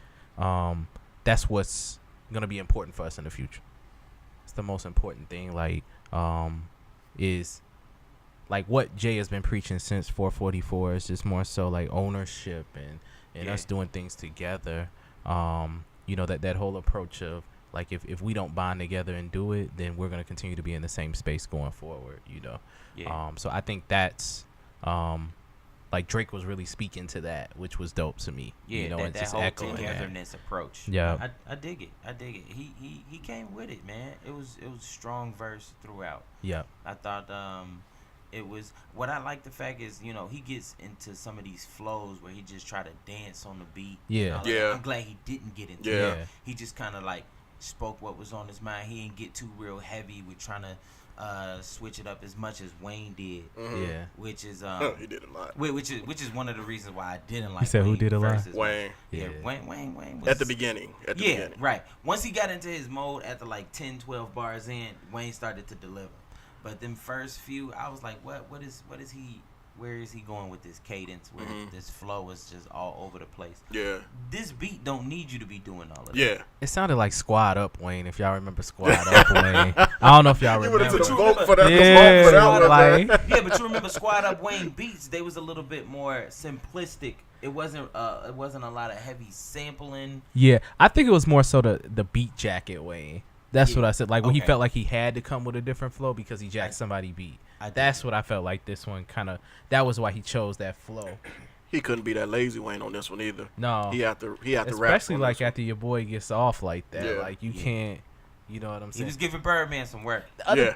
that's what's gonna be important for us in the future. It's the most important thing. Like, is like what Jay has been preaching since 444 is just more so like ownership and us doing things together. You know, that whole approach of like if we don't bond together and do it, then we're gonna continue to be in the same space going forward. You know. So I think that's like Drake was really speaking to that, which was dope to me.
Yeah,
you know,
that
just
whole
echoing
togetherness approach.
Yeah,
I dig it. He came with it, man. It was strong verse throughout.
Yeah,
I thought it was what I like. The fact is, you know, he gets into some of these flows where he just try to dance on the beat.
Yeah,
I'm glad he didn't get into it. He just kind of like spoke what was on his mind. He didn't get too real heavy with trying to switch it up as much as Wayne did.
Yeah,
which is
he did a lot.
which is one of the reasons why I didn't like.
You said
Wayne
who did a lot?
versus
Wayne.
Yeah, Wayne was,
At the beginning.
right. Once he got into his mode after like 10, 12 bars in, Wayne started to deliver. But them first few, I was like, what is he? Where is he going with this cadence? Where this flow is just all over the place.
Yeah.
This beat don't need you to be doing all of that.
Yeah.
it sounded like Squad Up Wayne. If y'all remember Squad Up Wayne, I don't know if y'all
You
remember.
went into the vote for that.
Yeah,
For that one,
like,
man.
Yeah, but you remember Squad Up Wayne beats? They was a little bit more simplistic. It wasn't a lot of heavy sampling.
yeah, I think it was more so the beat jacket Wayne. That's what I said. Like when he
Okay.
felt like he had to come with a different flow because he jacked somebody beat. That's what I felt like this one kind of. That was why he chose that flow.
He couldn't be that lazy Wayne on this one either.
No,
He had to rap.
especially
on
like
this one.
after your boy gets off like that.
Yeah.
Like you can't. You know what I'm
He
saying?
was giving Birdman some work.
The other
Yeah.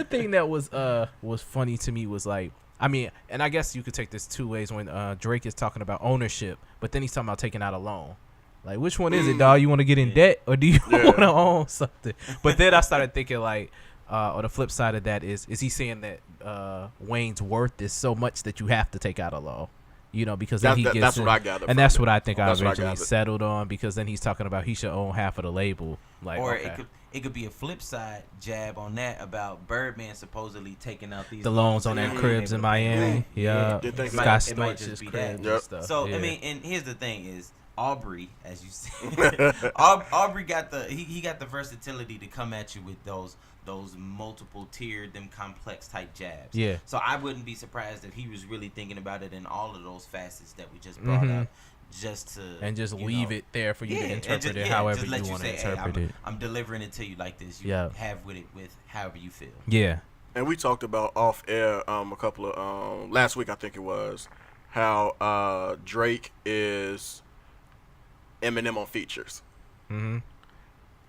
thing that was funny to me was like, I mean, and I guess you could take this two ways when Drake is talking about ownership, but then he's talking about taking out a loan. Like, which one is it, dog? You want to get in debt or do you want to own something? But then I started thinking like, or the flip side of that is he saying that Wayne's worth is so much that you have to take out a loan? You know, because then he gets
that's
in,
what I gathered.
and that's what I think I
That's what I
originally
gathered.
settled on, because then he's talking about he should own half of the label. Like,
Or
okay.
it could be a flip side jab on that about Birdman supposedly taking out these
The loans on that cribs in Miami. Yeah.
Did think
Scott
so.
It might
Storch's
just be
cribs
that.
and
Yep.
stuff.
So
Yeah.
I mean, and here's the thing is Aubrey, as you said, Aubrey got he got the versatility to come at you with those multiple tiered, them complex type jabs.
Yeah.
So I wouldn't be surprised if he was really thinking about it in all of those facets that we just brought up, just to
and just
you
leave
know,
it there for you to
and
interpret
just-
it
yeah,
however
just let
you want to
say, hey,
interpret it.
I'm delivering it to you like this. You
Yeah.
have with it with however you feel.
Yeah.
And we talked about off air a couple of last week, I think it was, how Drake is Eminem on features.
Mm-hmm.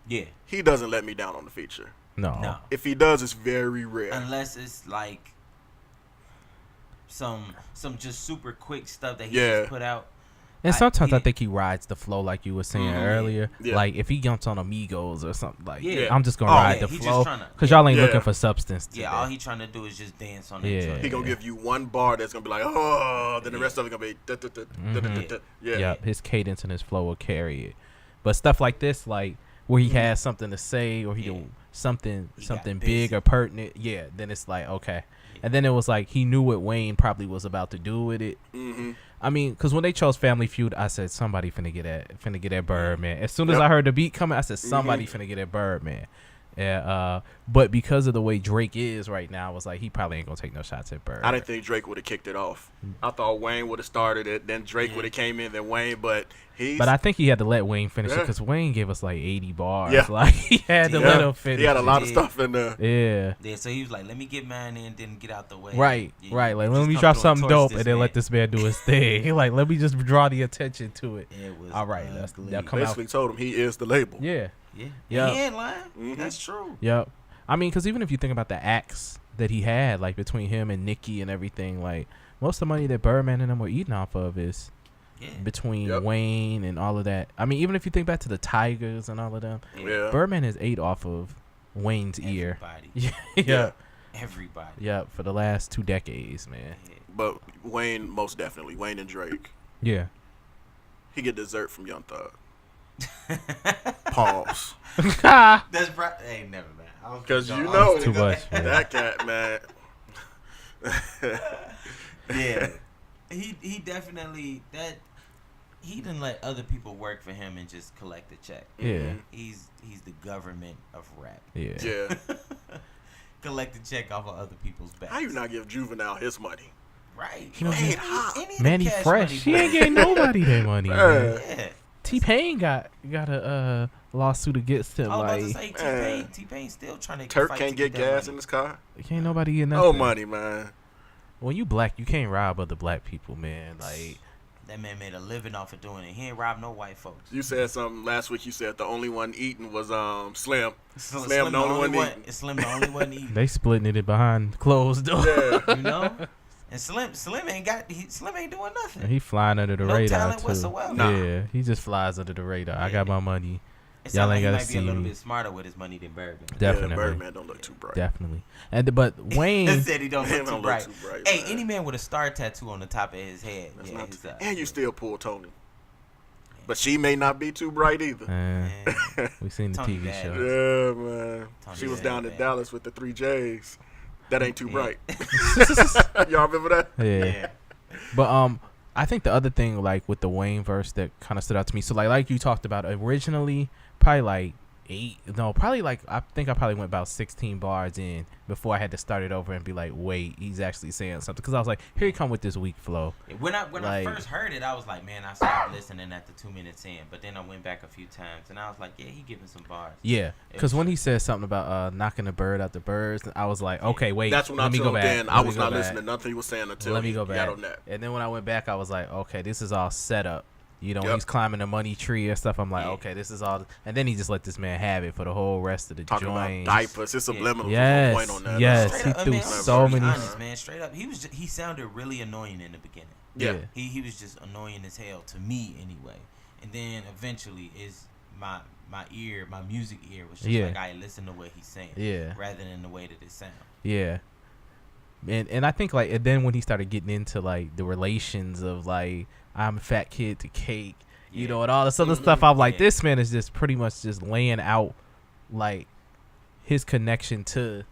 Yeah.
He doesn't let me down on the feature.
No.
If he does, it's very rare.
Unless it's like some just super quick stuff that he
Yeah.
just put out.
And sometimes I
yeah.
think he rides the flow, like you were saying earlier.
Yeah.
Like if he jumps on Amigos or something, like
Yeah.
I'm just gonna
Oh,
ride
yeah,
the
he just
flow
tryna-
because y'all ain't
Yeah.
looking for substance.
Yeah,
today.
all he trying to do is just dance on that
Yeah.
joint.
He gonna give you one bar that's gonna be like, oh, then the rest of it gonna be, yeah.
Yep, his cadence and his flow will carry it. But stuff like this, like where he has something to say or he
Yeah.
something
He got
big
busy.
or pertinent, yeah, then it's like okay. And then it was like he knew what Wayne probably was about to do with it.
Mm-hmm.
I mean, because when they chose Family Feud, I said somebody finna get that Birdman. As soon as I heard the beat coming, I said somebody finna get that Birdman. Yeah, but because of the way Drake is right now, I was like, he probably ain't gonna take no shots at Bird.
I didn't think Drake would have kicked it off. I thought Wayne would have started it, then Drake would have came in, then Wayne. But
I think he had to let Wayne finish it
Yeah.
because Wayne gave us like 80 bars.
Yeah.
Like he had to let him finish.
He had a lot
He
of
did.
stuff in there.
Yeah.
Yeah, so he was like, let me get mine in, then get out the way.
Right,
Yeah,
right.
you
Like
just
let me
come
drop
through and
something
torch
dope
this
and then
man.
let this man do his thing. Like let me just draw the attention to it.
It was
All right,
ugly.
that'll come out.
Basically told him he is the label.
Yeah.
Yeah,
Yeah.
He ain't lying. That's true.
Yep. I mean, because even if you think about the acts that he had, like between him and Nicki and everything, like most of the money that Birdman and them were eating off of is
Yeah.
between Wayne and all of that. I mean, even if you think back to the Tigers and all of them,
Yeah.
Birdman has ate off of Wayne's ear.
Everybody.
Yeah.
Everybody.
Yeah, for the last 2 decades, man.
Yeah.
But Wayne, most definitely. Wayne and Drake.
Yeah.
He get dessert from Young Thug. Pause.
That's hey, never mind.
Because you know
Too much, man.
that cat, man.
Yeah, he definitely that. He didn't let other people work for him and just collect a check.
Yeah.
He's the government of rap.
Yeah.
Yeah.
Collect a check off of other people's backs.
How you not give Juvenile his money?
Right.
He don't
Any-
get-
any of the
Man, he
Cash
fresh.
Money
He ain't
boys.
getting nobody their money, man.
Yeah.
T-Pain got a lawsuit against him.
I was about to
Like,
say T-Pain still trying to
Turk
fight
can't
to
get
that
gas
money.
in his car.
can't nobody get nothing.
Oh, money, man.
When you black, you can't rob other black people, man. Like,
That man made a living off of doing it. He ain't robbed no white folks.
You said something last week. You said the only one eating was Slim.
Slim
Slim the only one eating.
Slim the only one eating.
they splitting it behind closed doors.
Yeah.
You know? And Slim ain't doing nothing.
He flying under the
No
radar
talent
too.
whatsoever.
Nah.
Yeah, he just flies under the radar. I got my money.
It
Y'all
sounds like
ain't
he
gotta
might be a
see
little
me.
bit smarter with his money than Birdman.
Definitely.
Yeah, Birdman don't look too bright.
Definitely. But Wayne,
He said he don't
Man
look too
don't look
bright.
too bright,
Hey,
man.
any man with a star tattoo on the top of his head.
That's
Yeah,
not
he's
and you still pull Tony. But she may not be too bright either.
man, we seen the
Tony
TV
bad.
show.
Yeah, man.
Tony
She was
bad,
down in
man.
Dallas with the 3 J's. That ain't too
Yeah.
bright. Y'all remember that?
Yeah.
Yeah.
But I think the other thing like with the Wayne verse that kind of stood out to me. So like you talked about originally, probably like I think I probably went about 16 bars in before I had to start it over and be like, wait, he's actually saying something. Because I was like, here he come with this weak flow.
When I
Like-
first heard it, I was like, man, I stopped listening at the 2 minutes in. But then I went back a few times and I was like, yeah, he giving some bars.
Yeah, because when he said something about knocking the bird out the birds, I was like, okay, wait,
That's when I
let me go
told
back.
Dan
Let
I
me
was
go
not
back.
listening to nothing he was saying until
Let me
he
go
got
back.
on that.
And then when I went back, I was like, okay, this is all set up. You know, when
Yep.
he's climbing the money tree and stuff, I'm like,
Yeah.
okay, this is all. And then he just let this man have it for the whole rest of the
Talking
joint.
about diapers. It's subliminal.
Yes,
Point on that.
yes.
Straight
he
up, I
threw
mean, I'm
so
gonna be
many-
honest, man. Straight up, he sounded really annoying in the beginning.
Yeah.
He was just annoying as hell to me anyway. And then eventually is my music ear was just
Yeah.
like, I listen to what he's saying.
Yeah.
Rather than the way that it sounds.
Yeah. And I think like, and then when he started getting into like the relations of like, I'm a fat kid to cake, you
Yeah.
know, and all this other stuff, I'm like,
Yeah.
this man is just pretty much just laying out like his connection to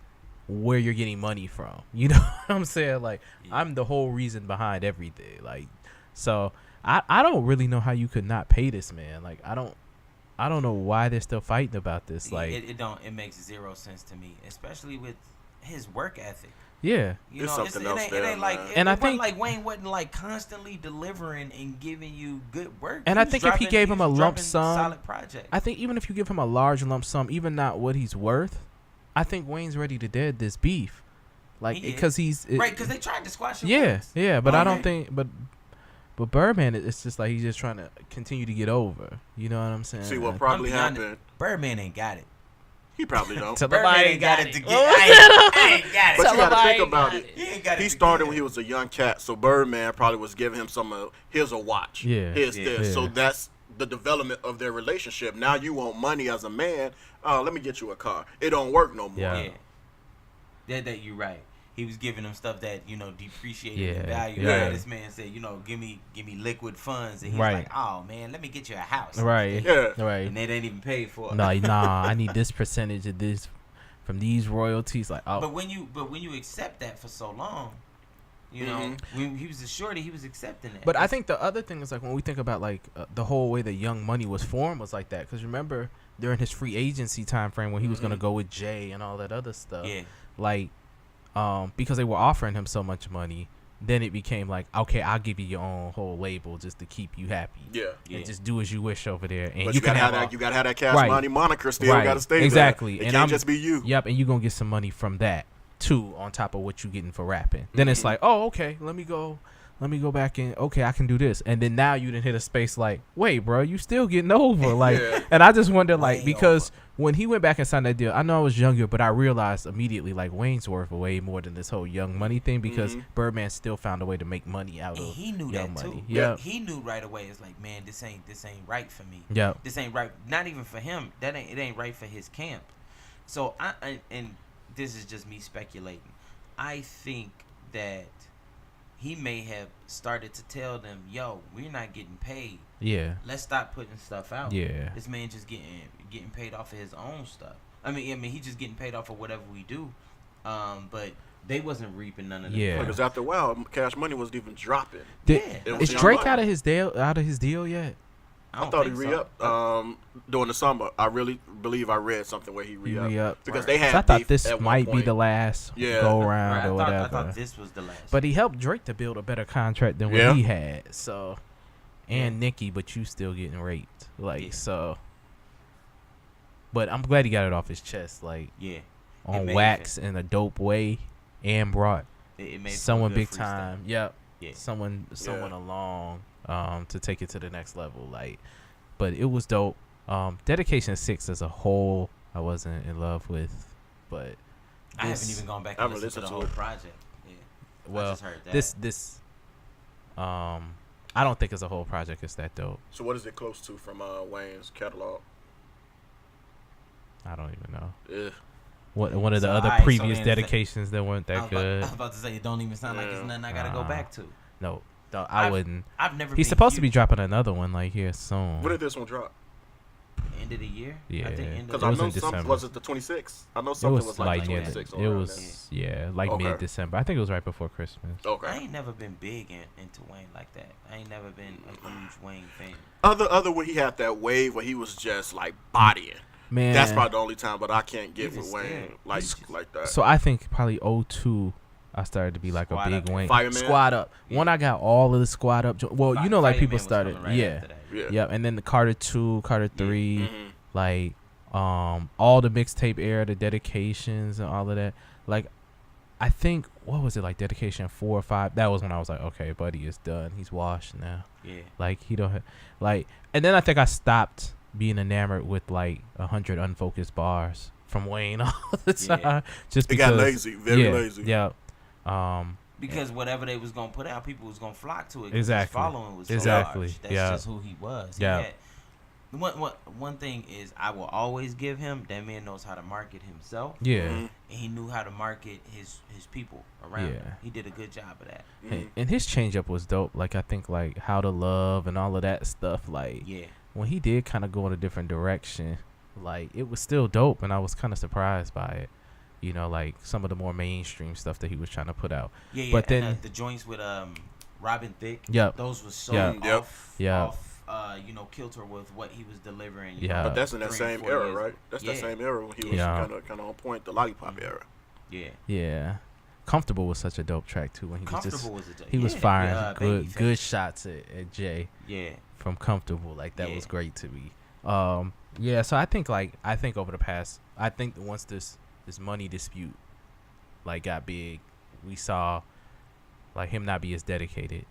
where you're getting money from. You know what I'm saying? Like,
Yeah.
I'm the whole reason behind everything. Like, so I don't really know how you could not pay this man. Like, I don't know why they're still fighting about this. Like,
it makes zero sense to me, especially with his work ethic.
yeah.
You
There's
know,
something
it
else
ain't,
there,
it ain't like,
man.
it
And I
wasn't
think-
like Wayne wasn't like constantly delivering and giving you good work.
And
He
I
was
think if he
dropping-
gave
he
him
was
a lump
dropping
sum,
solid project.
I think even if you give him a large lump sum, even not what he's worth, I think Wayne's ready to dead this beef. Like,
He is.
because he's
Right, because they tried to squash it.
yeah,
once.
yeah, but I don't
Okay.
think, but Birdman, it's just like he's just trying to continue to get over. You know what I'm saying?
See what
I'm
probably
beyond
happened.
Birdman ain't got it.
He probably don't.
Till
Birdman
nobody
ain't got it to get.
What was
I ain't got it.
But you got to
Somebody
think about
got
it.
it.
He ain't got it
He
to
started
get.
when he was a young cat, so Birdman probably was giving him here's a watch.
Yeah.
Here's
Yeah.
this. So
Yeah.
that's the development of their relationship. Now you want money as a man. Let me get you a car. It don't work no more.
Yeah.
Yeah. That you're right. He was giving him stuff that, you know, depreciated in
Yeah,
value.
yeah.
Now this man said, you know, give me liquid funds, and he's
Right.
like, oh man, let me get you a house.
Right.
Yeah.
Right.
And they didn't even pay for it.
Nah, I need this percentage of this from these royalties. Like, oh,
But when you accept that for so long, you know, when he was a shorty, he was accepting that.
But I think the other thing is like when we think about like the whole way that Young Money was formed was like that. Because remember during his free agency time frame when he was gonna go with Jay and all that other stuff,
yeah,
like because they were offering him so much money, then it became like, okay, I'll give you your own whole label just to keep you happy.
Yeah.
yeah.
And just do as you wish over there, and
But
you
you
can
gotta have
all-
that. You gotta have that Cash
Right.
Money moniker. Still
Right.
gotta stay
Exactly.
there. It
And
can't
I'm-
just be you.
Yep, and you gonna get some money from that too, on top of what you getting for rapping. Then it's like, oh, okay, let me go back in. Okay, I can do this, and then now you didn't hit a space like, wait, bro, you still getting over, like,
Yeah.
and I just wonder, like,
Way
because when he went back and signed that deal, I know I was younger, but I realized immediately, like, Wayne's worth way more than this whole Young Money thing because Birdman still found a way to make money out
And
of
he knew
Young
that
Money.
too.
Yeah,
He knew right away. It's like, man, this ain't right for me.
yeah,
This ain't right. Not even for him. It ain't right for his camp. So and this is just me speculating. I think that he may have started to tell them, yo, we're not getting paid.
yeah,
Let's stop putting stuff out.
yeah,
This man just getting paid off of his own stuff. I mean, he's just getting paid off for whatever we do. But they wasn't reaping none of the
Yeah.
Because after a while, Cash Money wasn't even dropping.
Is Drake out of his deal yet?
I thought he re-upped during the summer. I really believe I read something where he re-upped. Because they had
I thought
beef
this
at one
might be
point.
the last go around or whatever.
I thought this was the last.
But he helped Drake to build a better contract than what he had. So, and Nicki, but you still getting raped. So. But I'm glad he got it off his chest. On wax in a dope way and brought someone big time. Yep. Yeah. Someone along to take it to the next level. But it was dope. Dedication 6 as a whole, I wasn't in love with, but
I haven't even gone back and listened to the whole project. Yeah.
Well,
I just heard that.
This I don't think as a whole project is that dope.
So what is it close to from Wayne's catalog?
I don't even know.
Yeah.
One of the other previous dedications that weren't that good.
I was about to say it don't even sound like it's nothing I gotta go back to.
No, I wouldn't.
I've never.
He's supposed to be dropping another one here soon.
When did this one drop?
End of the year.
Yeah,
because I know something. Was it the 26th? I know something was like the 26th.
It was mid-December. I think it was right before Christmas.
Okay.
I ain't never been big into Wayne like that. I ain't never been a huge Wayne fan.
Other when he had that wave where he was just bodying.
Man,
that's probably the only time, but I can't get with Wayne like that.
So I think probably 02, I started to be a big Wayne.
Fireman?
Squad Up. Yeah. When I got all of the Squad Up. Well, people started. Yeah. And then the Carter 2, Carter 3, all the mixtape era, the dedications and all of that. I think, what was it, dedication 4 or 5? That was when I was like, okay, buddy is done. He's washed now.
Yeah.
He don't and then I think I stopped being enamored with 100 unfocused bars from Wayne all the time.
Yeah.
Just
because
got
lazy, very lazy.
Yeah.
Because whatever they was gonna put out, people was gonna flock to it.
Exactly.
His following was so large. That's just who he was.
Yeah.
One thing is, I will always give him that man knows how to market himself.
Yeah.
And he knew how to market his people around him. He did a good job of that.
And his change up was dope. I think How to Love and all of that stuff. When he did kind of go in a different direction, it was still dope, and I was kind of surprised by it. Some of the more mainstream stuff that he was trying to put out.
Yeah.
But then
the joints with Robin Thicke.
Yep.
Those was so off. Kilter with what he was delivering.
But that's in that same era, right? That's that same era when he was kind of on point, the Lollipop era.
Yeah.
Yeah. Comfortable was such a dope track too. When he was
was
firing good shots at Jay.
Yeah.
From Comfortable, that was great to me. So I think over the past, once this money dispute got big, we saw him not be as dedicated,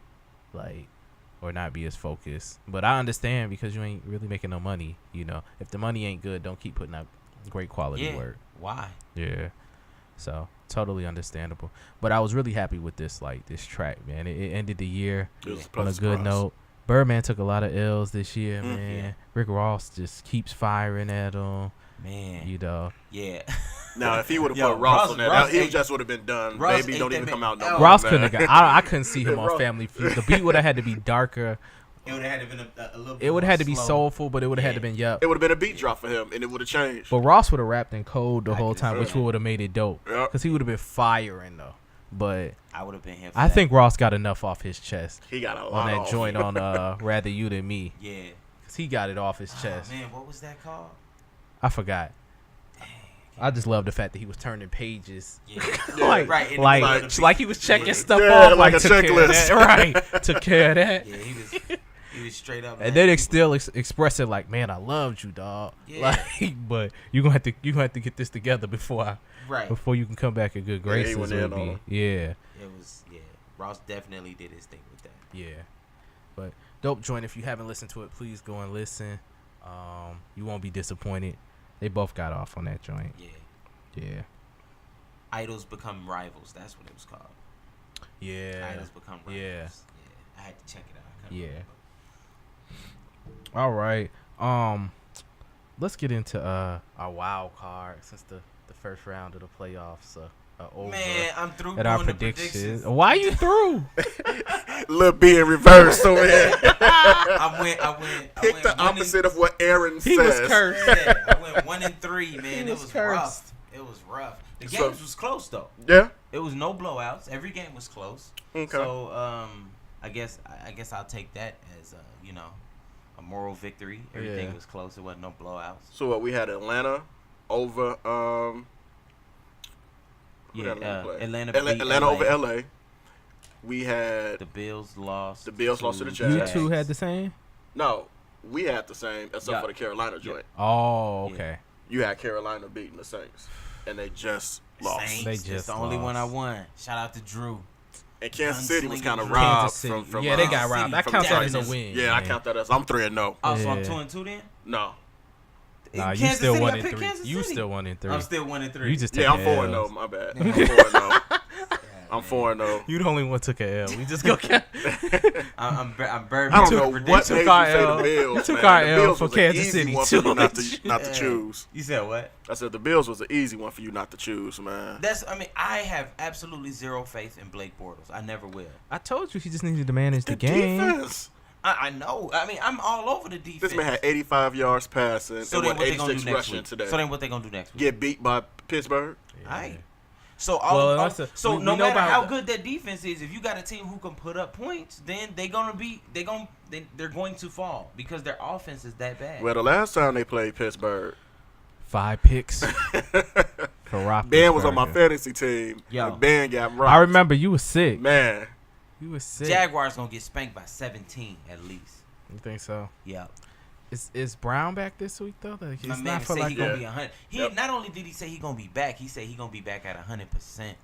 or not be as focused. But I understand, because you ain't really making no money. If the money ain't good, don't keep putting out great quality work.
Why?
Yeah. So totally understandable. But I was really happy with this this track, man. It ended the year on a good note. Birdman took a lot of L's this year, man. Yeah. Rick Ross just keeps firing at him.
Man.
Yeah.
Now, if he would have put Ross on that, he just would have been done. Baby, don't even come out no more.
Ross couldn't have got. I couldn't see him on Family Feud. The beat would have had to be darker.
It would have had to been a little bit.
It would have had to be soulful, but it would have had to been
It would have been a beat drop for him, and it would have changed.
But Ross would have rapped in code the whole time, which would have made it dope. Because he would have been firing though. But
I would have been here.
I think Ross got enough off his chest.
He got a lot
on that joint on Rather You Than Me.
Yeah.
Because he got it off his chest.
Man, what was that called?
I forgot. I just love the fact that he was turning pages.
Yeah.
like he was checking stuff off.
Like a checklist.
Right. Took care of that.
Yeah, he was straight up.
And then they still express it man, I loved you, dog.
Yeah.
But you gonna have to get this together before you can come back in good graces.
It was Ross definitely did his thing with that.
Yeah. But dope joint. If you haven't listened to it, please go and listen. You won't be disappointed. They both got off on that joint. Yeah.
Idols Become Rivals. That's what it was called.
Yeah.
Idols Become Rivals. Yeah. I had to check it out.
Yeah. All right. Let's get into our wild card, since the first round of the playoffs over
Man, I'm through
at our
doing the
predictions.
predictions.
Why you through?
Lil B in reverse over here.
I went.
Pick the opposite of what Aaron
He
says.
was cursed.
Yeah, I went 1-3, man.
He
It
was
was
cursed.
rough. It was rough. The
So-
games was close though.
Yeah.
It was no blowouts. Every game was close.
Okay.
So I guess I'll take that as a moral victory. Everything
Yeah.
was close. It wasn't no blowouts.
So what we had Atlanta over who
Yeah,
did Atlanta play?
Atlanta beat
Atlanta
LA.
over LA. We had
The Bills lost.
The Bills lost to the
You
Jags.
two had the same?
no, we had the same except
Yeah.
for the Carolina joint.
Oh,
Yeah.
okay.
You had Carolina beating the Saints, and they just lost.
Saints.
They
That's
just
the only one I
lost.
won. Shout out to Drew.
And Kansas City was kind of
Gunslinger.
robbed
Kansas City.
from
yeah, they got
Kansas
robbed.
City
I
from
count that as a
Dallas.
win.
Yeah, I
man.
count that as I'm 3-0.
Oh, so I'm
Yeah.
2-2 then?
No,
Nah, you
Kansas
still
City, I
1-3.
picked Kansas
You
City.
still 1-3.
I'm still 1-3.
You just
yeah, I'm
taking
4-0.
L's.
My bad. I'm 4-0. I'm 4-0.
You the only one took a L. We just go count.
I'm
I
buried.
don't
in
know
prediction.
what
took
made
our
you say
L.
the Bills.
You took
man.
our
The
L
Bills
for
was an
Kansas
easy
City,
one for you
too.
not to
Yeah.
choose.
You said what?
I said the Bills was an easy one for you not to choose, man.
I have absolutely zero faith in Blake Bortles. I never will.
I told you he just needed to manage the
The
game.
defense.
I know. I mean, I'm all over the defense.
This man had 85 yards passing
So
and
then
went
what they gonna
86
do next
rushing
week?
today.
So then what they gonna do next week?
Get beat by Pittsburgh.
Yeah.
All right. So
Well, that's a-
so
we
no
know
matter
about
how
the-
good that defense is, if you got a team who can put up points, then they're going to fall because their offense is that bad.
Well, the last time they played Pittsburgh,
5 picks for Rock.
Ben was on my fantasy team.
Yo.
And Ben got rocked.
I remember you was sick.
Man,
You was sick.
Jaguars gonna get spanked by 17 at least.
You think so?
Yeah.
Is Brown back this week though? Like,
My
it's
man
not for
said
like
he gonna
Yeah.
be 100. He
Yep.
not only did he say he gonna be back, he said he gonna be back at 100%.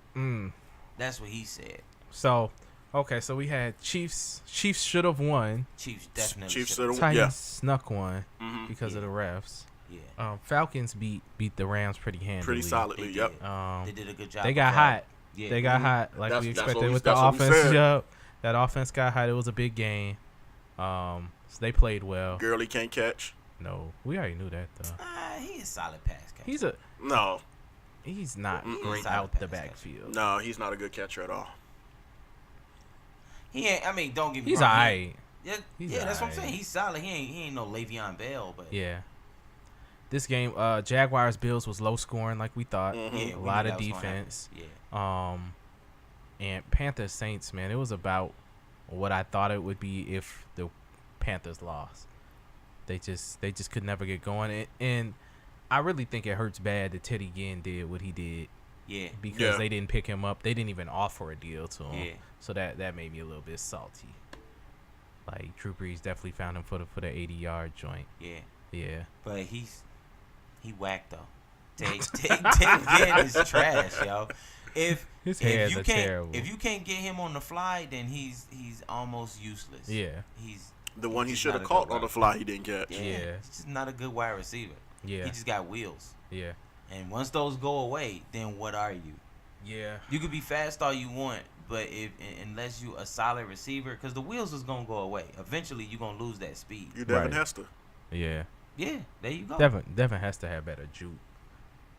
That's what he said.
So, okay, so we had Chiefs. Chiefs should have won.
Chiefs definitely.
Chiefs
should've-
should've-
Titans
Yeah.
snuck one
Mhm.
because of the refs.
Yeah.
Falcons beat the Rams pretty handily.
pretty solidly.
They
Yep.
did.
Um,
They did a good job.
they got
with that.
hot.
Yeah.
They got
Mhm.
hot like
That's-
we
that's
expected
what we-
with the
that's what we
offense.
said.
Yep, that offense got hot. It was a big game. So they played well.
Gurley can't catch.
No, we already knew that though.
He is solid pass catcher.
No,
He's not
Mm-mm.
great
Solid
out the
pass catcher.
backfield.
no, he's not a good catcher at all.
He ain't. I mean, don't get me
He's
wrong.
alright.
Yeah,
He's
that's what I'm
alright.
saying. He's solid. He ain't no Le'Veon Bell, but
Yeah. This game, Jaguars Bills was low scoring like we thought.
Mhm.
yeah,
A
we
lot
knew
of
that was gonna happen.
defense.
Yeah.
And Panthers Saints, man, it was about what I thought it would be if the Panthers lost. They just could never get going, and I really think it hurts bad that Teddy Ginn did what he did
Yeah.
because
Yeah.
they didn't pick him up. They didn't even offer a deal to him.
Yeah.
So that made me a little bit salty. Like Drew Brees definitely found him for the 80-yard joint.
Yeah.
Yeah.
But he whacked though. Teddy Ginn is trash, yo. If
His
if
hands
you
are
can't
terrible.
if you can't get him on the fly, then he's almost useless.
Yeah.
He's
The one he
just
should
not
have
a
caught
good
on the
wide-
fly, he didn't catch.
Yeah.
He's just not a good wide receiver.
Yeah.
He just got wheels.
Yeah.
And once those go away, then what are you?
Yeah.
You could be fast all you want, but unless you a solid receiver, because the wheels is gonna go away. Eventually, you're gonna lose that speed.
You Devin
Right.
Hester.
Yeah.
Yeah, there you go.
Devin has to have better juke.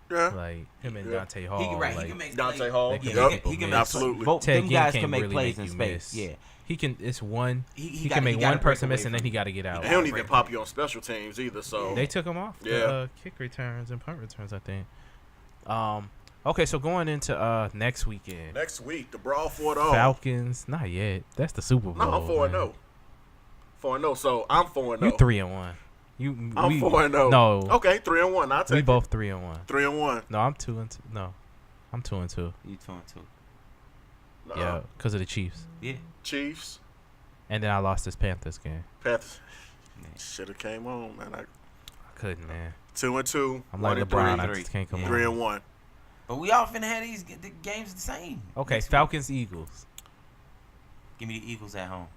Yeah.
Like him and
Yeah.
Dante Hall.
He can, right,
like,
he can make
Dante
plays.
Hall.
They can
Yeah,
make
he can
miss.
make
Absolutely.
Both
Ted
them
Ginn
guys
can't
can make
really
plays
make
in
you
space.
miss.
Yeah,
He can. It's one.
he
He
gotta-
can make
he gotta
one
break
person
away
miss, and then
from
he
it.
got to get out.
And he don't even pop you on special teams either. So
They took him off.
Yeah.
The, kick returns and punt returns, I think. Okay, so going into next weekend,
next week, the brawl for it all.
Falcons. Not yet. That's the Super Bowl.
No, I'm 4-0. 4-0. So I'm 4-0.
You 3-1.
I'm 4-0.
No.
Okay, 3-1. I'll take
We
it.
both 3-1.
3-1.
No, I'm 2-2. No, I'm 2-2.
You 2-2.
No.
Yeah, because of the Chiefs.
Yeah,
Chiefs.
And then I lost this Panthers game.
Panthers. Should have came on, man.
I couldn't, man.
2-2.
I'm like
1-3.
LeBron. I just can't come on.
3-1.
but we often had the games the same.
Okay,
Next week.
Falcons Eagles.
Give me the Eagles at home.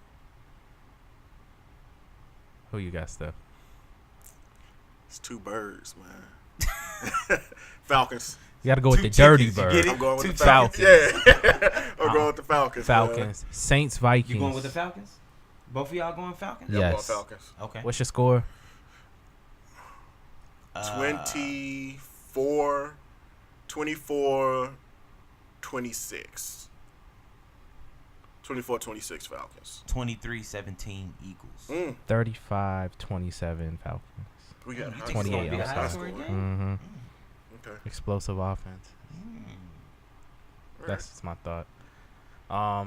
Who you got, Steph?
It's two birds, man. Falcons.
You got to go with
Two
the dirty
chickens, you
bird.
get it?
I'm going with
Two
the Falcons. Yeah. I'm going with the Falcons. man.
Falcons. Saints Vikings.
You going with the Falcons? Both of y'all going Falcons?
Yeah, I'm going
Yes.
Falcons.
Okay.
What's your score?
24, 26. 24-26 Falcons.
23-17 Eagles.
35-27 Falcons.
We got
You think it's
28,
gonna be a
I'm
high
sorry.
scoring game?
Mm-hmm.
Okay.
Explosive offense. That's my thought.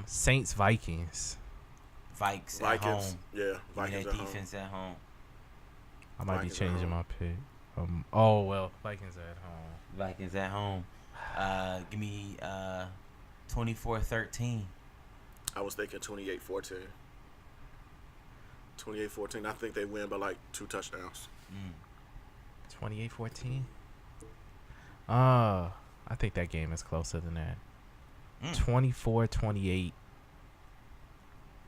Saints Vikings.
Vikes at
Vikings.
home.
Yeah,
Give me
Vikings
that
at home.
defense at home.
I might
Vikings
be
at
changing
home.
my pick. Vikings at home.
Vikings at home. Give me 24-13.
I was thinking 28-14. 28-14. I think they win by like 2 touchdowns.
28-14. I think that game is closer than that. 24-28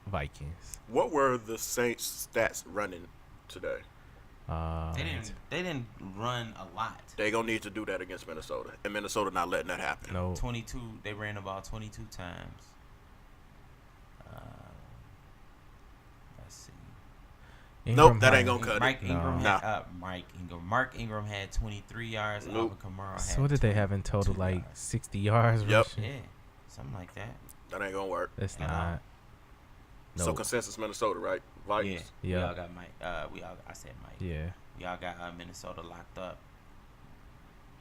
Vikings.
What were the Saints' stats running today?
They didn't run a lot.
They gonna need to do that against Minnesota, and Minnesota not letting that happen.
No.
22. They ran about 22 times. Let's see.
Nope, that ain't gonna cut
Mike
it.
Ingram
No.
had Mark Ingram had 23 yards.
Nope.
Alvin Kamara had.
So what did they have in total?
22
Like
yards.
60 yards?
Yep.
rushing?
Yeah, something like that.
That ain't gonna work.
That's
At all.
not.
So
Nope.
consensus Minnesota, right? Vikings.
Yeah.
Yeah.
We all got Mike. I said Mike.
Yeah.
Y'all got Minnesota locked up.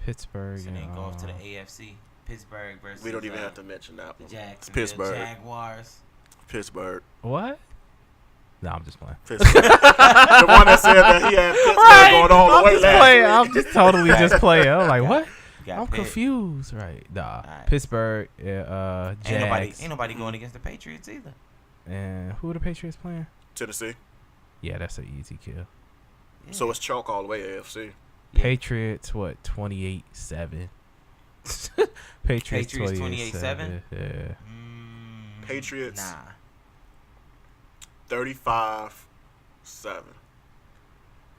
Pittsburgh.
So then go to the
and,
AFC. Pittsburgh versus.
We don't even have to mention that
The
one.
Jacksonville
Pittsburgh.
Jaguars.
Pittsburgh.
what? No, I'm just playing.
Pittsburgh. The one that said that he had Pittsburgh going all the
I'm
way
just
last
playing.
week.
I'm just totally just playing. I'm like, what?
You got
I'm
Pitt.
confused. Right. Nah.
Right.
Pittsburgh. Jags.
Ain't nobody going against the Patriots either.
And who are the Patriots playing?
Tennessee.
Yeah, that's an easy kill.
So it's chalk all the way AFC.
Yeah.
Patriots, what, 28-7? Patriots
28-7?
Yeah.
Patriots.
Nah.
35-7.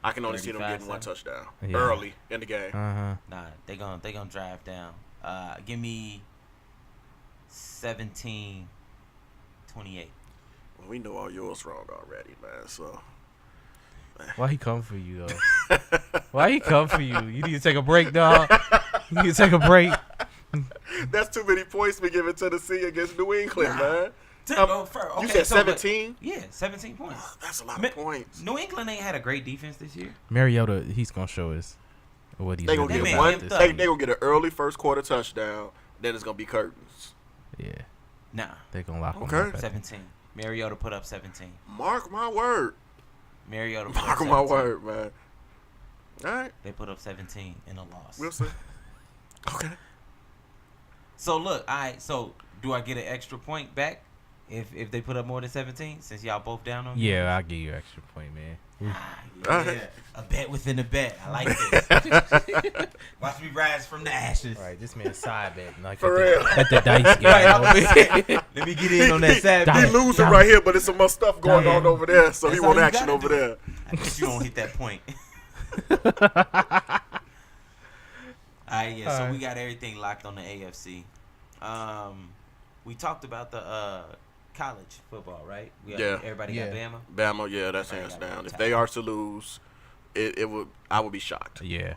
I can only see them
35-7.
getting 1 touchdown
Yeah.
early in the game.
Uh-huh.
Nah. They gonna drive down. Give me 17-28.
Well, we know all yours wrong already, man. So
Why he come for you, though? Why he come for you? You need to take a break, dog. You need to take a break.
that's too many points to be given Tennessee against New England, man. You
Okay,
said 17?
Yeah, 17 points.
That's a lot
Mi-
of points.
New England ain't had a great defense this year.
Mariota, he's going to show us what he's
They gonna
really
They
get
may
about
one.
give
this
the-
They gonna get an early first quarter touchdown. Then it's gonna be curtains.
Yeah,
Nah,
they're going to lock
Okay.
him up.
17. Mariota put up 17.
Mark my word.
Mariota put up
Mark
17.
my word, man. All right,
They put up 17 in a loss.
we'll see. Okay.
So look, so do I get an extra point back if they put up more than 17? Since y'all both down on me?
Yeah, I'll give you an extra point, man.
Yeah, a bet within a bet. I like this. Watch me rise from the ashes.
Right, this man's side betting. Like
For
at
real.
The, at the dice game.
Right, I'm just saying, let me get in on that side
He
bet.
losing right here, but there's some more stuff going on over there, so he
That's
want
all you
action
gotta
over
do.
there.
I guess you don't hit that point. Alright, yeah. So
Alright.
we got everything locked on the AFC. We talked about the college football, right?
Yeah.
Everybody
Yeah.
got Bama.
Bama, yeah, that's
Everybody
hands
got
down.
one
If they are to lose, I would be shocked.
Yeah,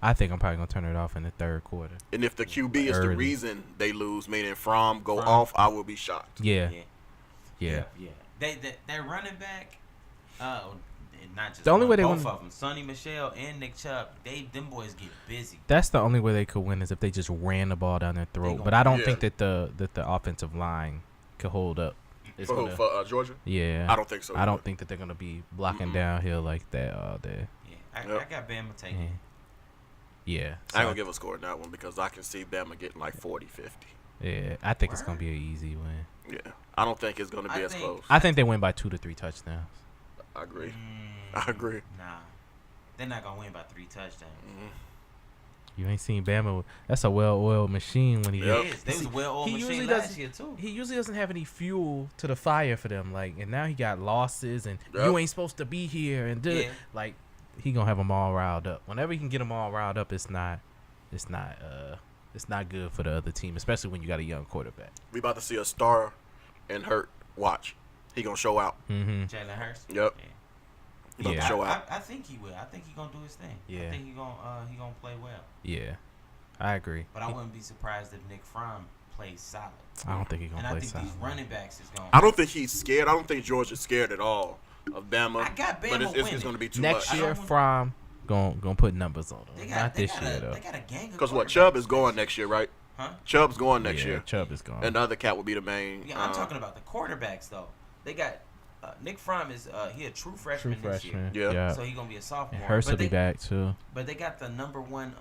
I think I'm probably going to turn it off in the third quarter.
And if the QB is the
Early.
reason they lose, meaning Fromm go
Fromm.
off, I will be shocked.
Yeah,
Yeah.
yeah.
Their running back, not just
The only way they
both
win-
of them, Sonny Michel and Nick Chubb, them boys get busy.
That's the only way they could win is if they just ran the ball down their throat.
gon-
But I don't
Yeah.
think that the offensive line could hold up. It's
For who?
gonna-
For Georgia?
yeah,
I don't think so.
I don't
either.
think that they're gonna be blocking
Mm-mm.
downhill like that all day.
Yeah, I
Yep.
got Bama taking.
Yeah.
it.
Yeah,
I ain't
so
gonna give a score in that one because I can see Bama getting like 40, 50.
yeah, I think it's gonna be an easy win.
Yeah, I don't think it's gonna be
I
as
think-
close.
I think they win by 2 to 3 touchdowns.
I agree.
Mm,
I agree.
Nah, they're not gonna win by 3 touchdowns.
Mhm.
You ain't seen Bama. That's a well-oiled machine when he.
Yep.
It is. They was a well-oiled
He
machine
usually
last
doesn't-
year too.
He usually doesn't have any fuel to the fire for them. Like, and now he got losses, and
Yep.
you ain't supposed to be here, and
Yeah.
like he gonna have them all riled up. Whenever he can get them all riled up, it's not good for the other team, especially when you got a young quarterback.
We about to see a star and hurt. Watch, he gonna show out.
Mm-hmm.
Jalen Hurts.
Yep. He about
Yeah.
to show out.
I think he will. I think he gonna do his thing.
Yeah.
I think he gonna play well.
Yeah, I agree.
But I wouldn't be surprised if Nick Fromm plays solid.
I don't think he's gonna
And I
play
think
solid.
these running backs is going.
I don't think he's scared. I don't think Georgia's scared at all of Bama.
I got Bama
but it's
winning.
going to be too
Next
much.
year, Fromm gonna put numbers on
They
him.
got,
Not
they
this
got
year
a,
though.
They got a gang of
Because what?
quarterbacks
Chubb is going next year, right?
Huh?
Chubb's going next year.
Chubb is gone.
And the other cat will be the main.
Yeah, I'm talking about the quarterbacks though. They got Nick Fromm is he a true freshman this year.
Yeah.
So he's gonna be a sophomore.
And Hurst
But
will be back too.
But they got the number one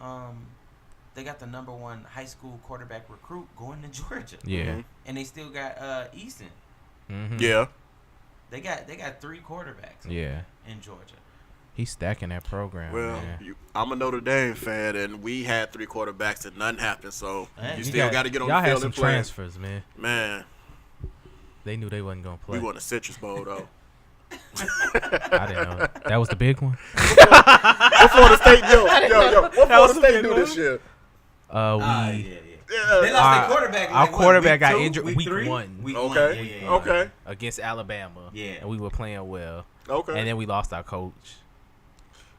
high school quarterback recruit going to Georgia.
Yeah.
Mm-hmm.
And they still got Easton.
Mm-hmm.
Yeah.
They got 3 quarterbacks
Yeah.
in Georgia.
He's stacking that program.
Well,
man.
I'm a Notre Dame fan, and we had 3 quarterbacks and nothing happened. So
Hey,
you
you
still got to get on
y'all
the
had
field
some
and play.
transfers, man.
Man,
They knew they wasn't gonna play.
we won the Citrus Bowl though.
I didn't know that. That was the big one.
What Florida State do? What Florida State do this year?
We
Yeah.
They lost their quarterback.
our
like,
quarterback
week
got
2,
injured
week
week
3?
1.
Week
Okay.
1. Yeah.
Okay.
against Alabama.
Yeah.
And we were playing well.
Okay.
And then we lost our coach.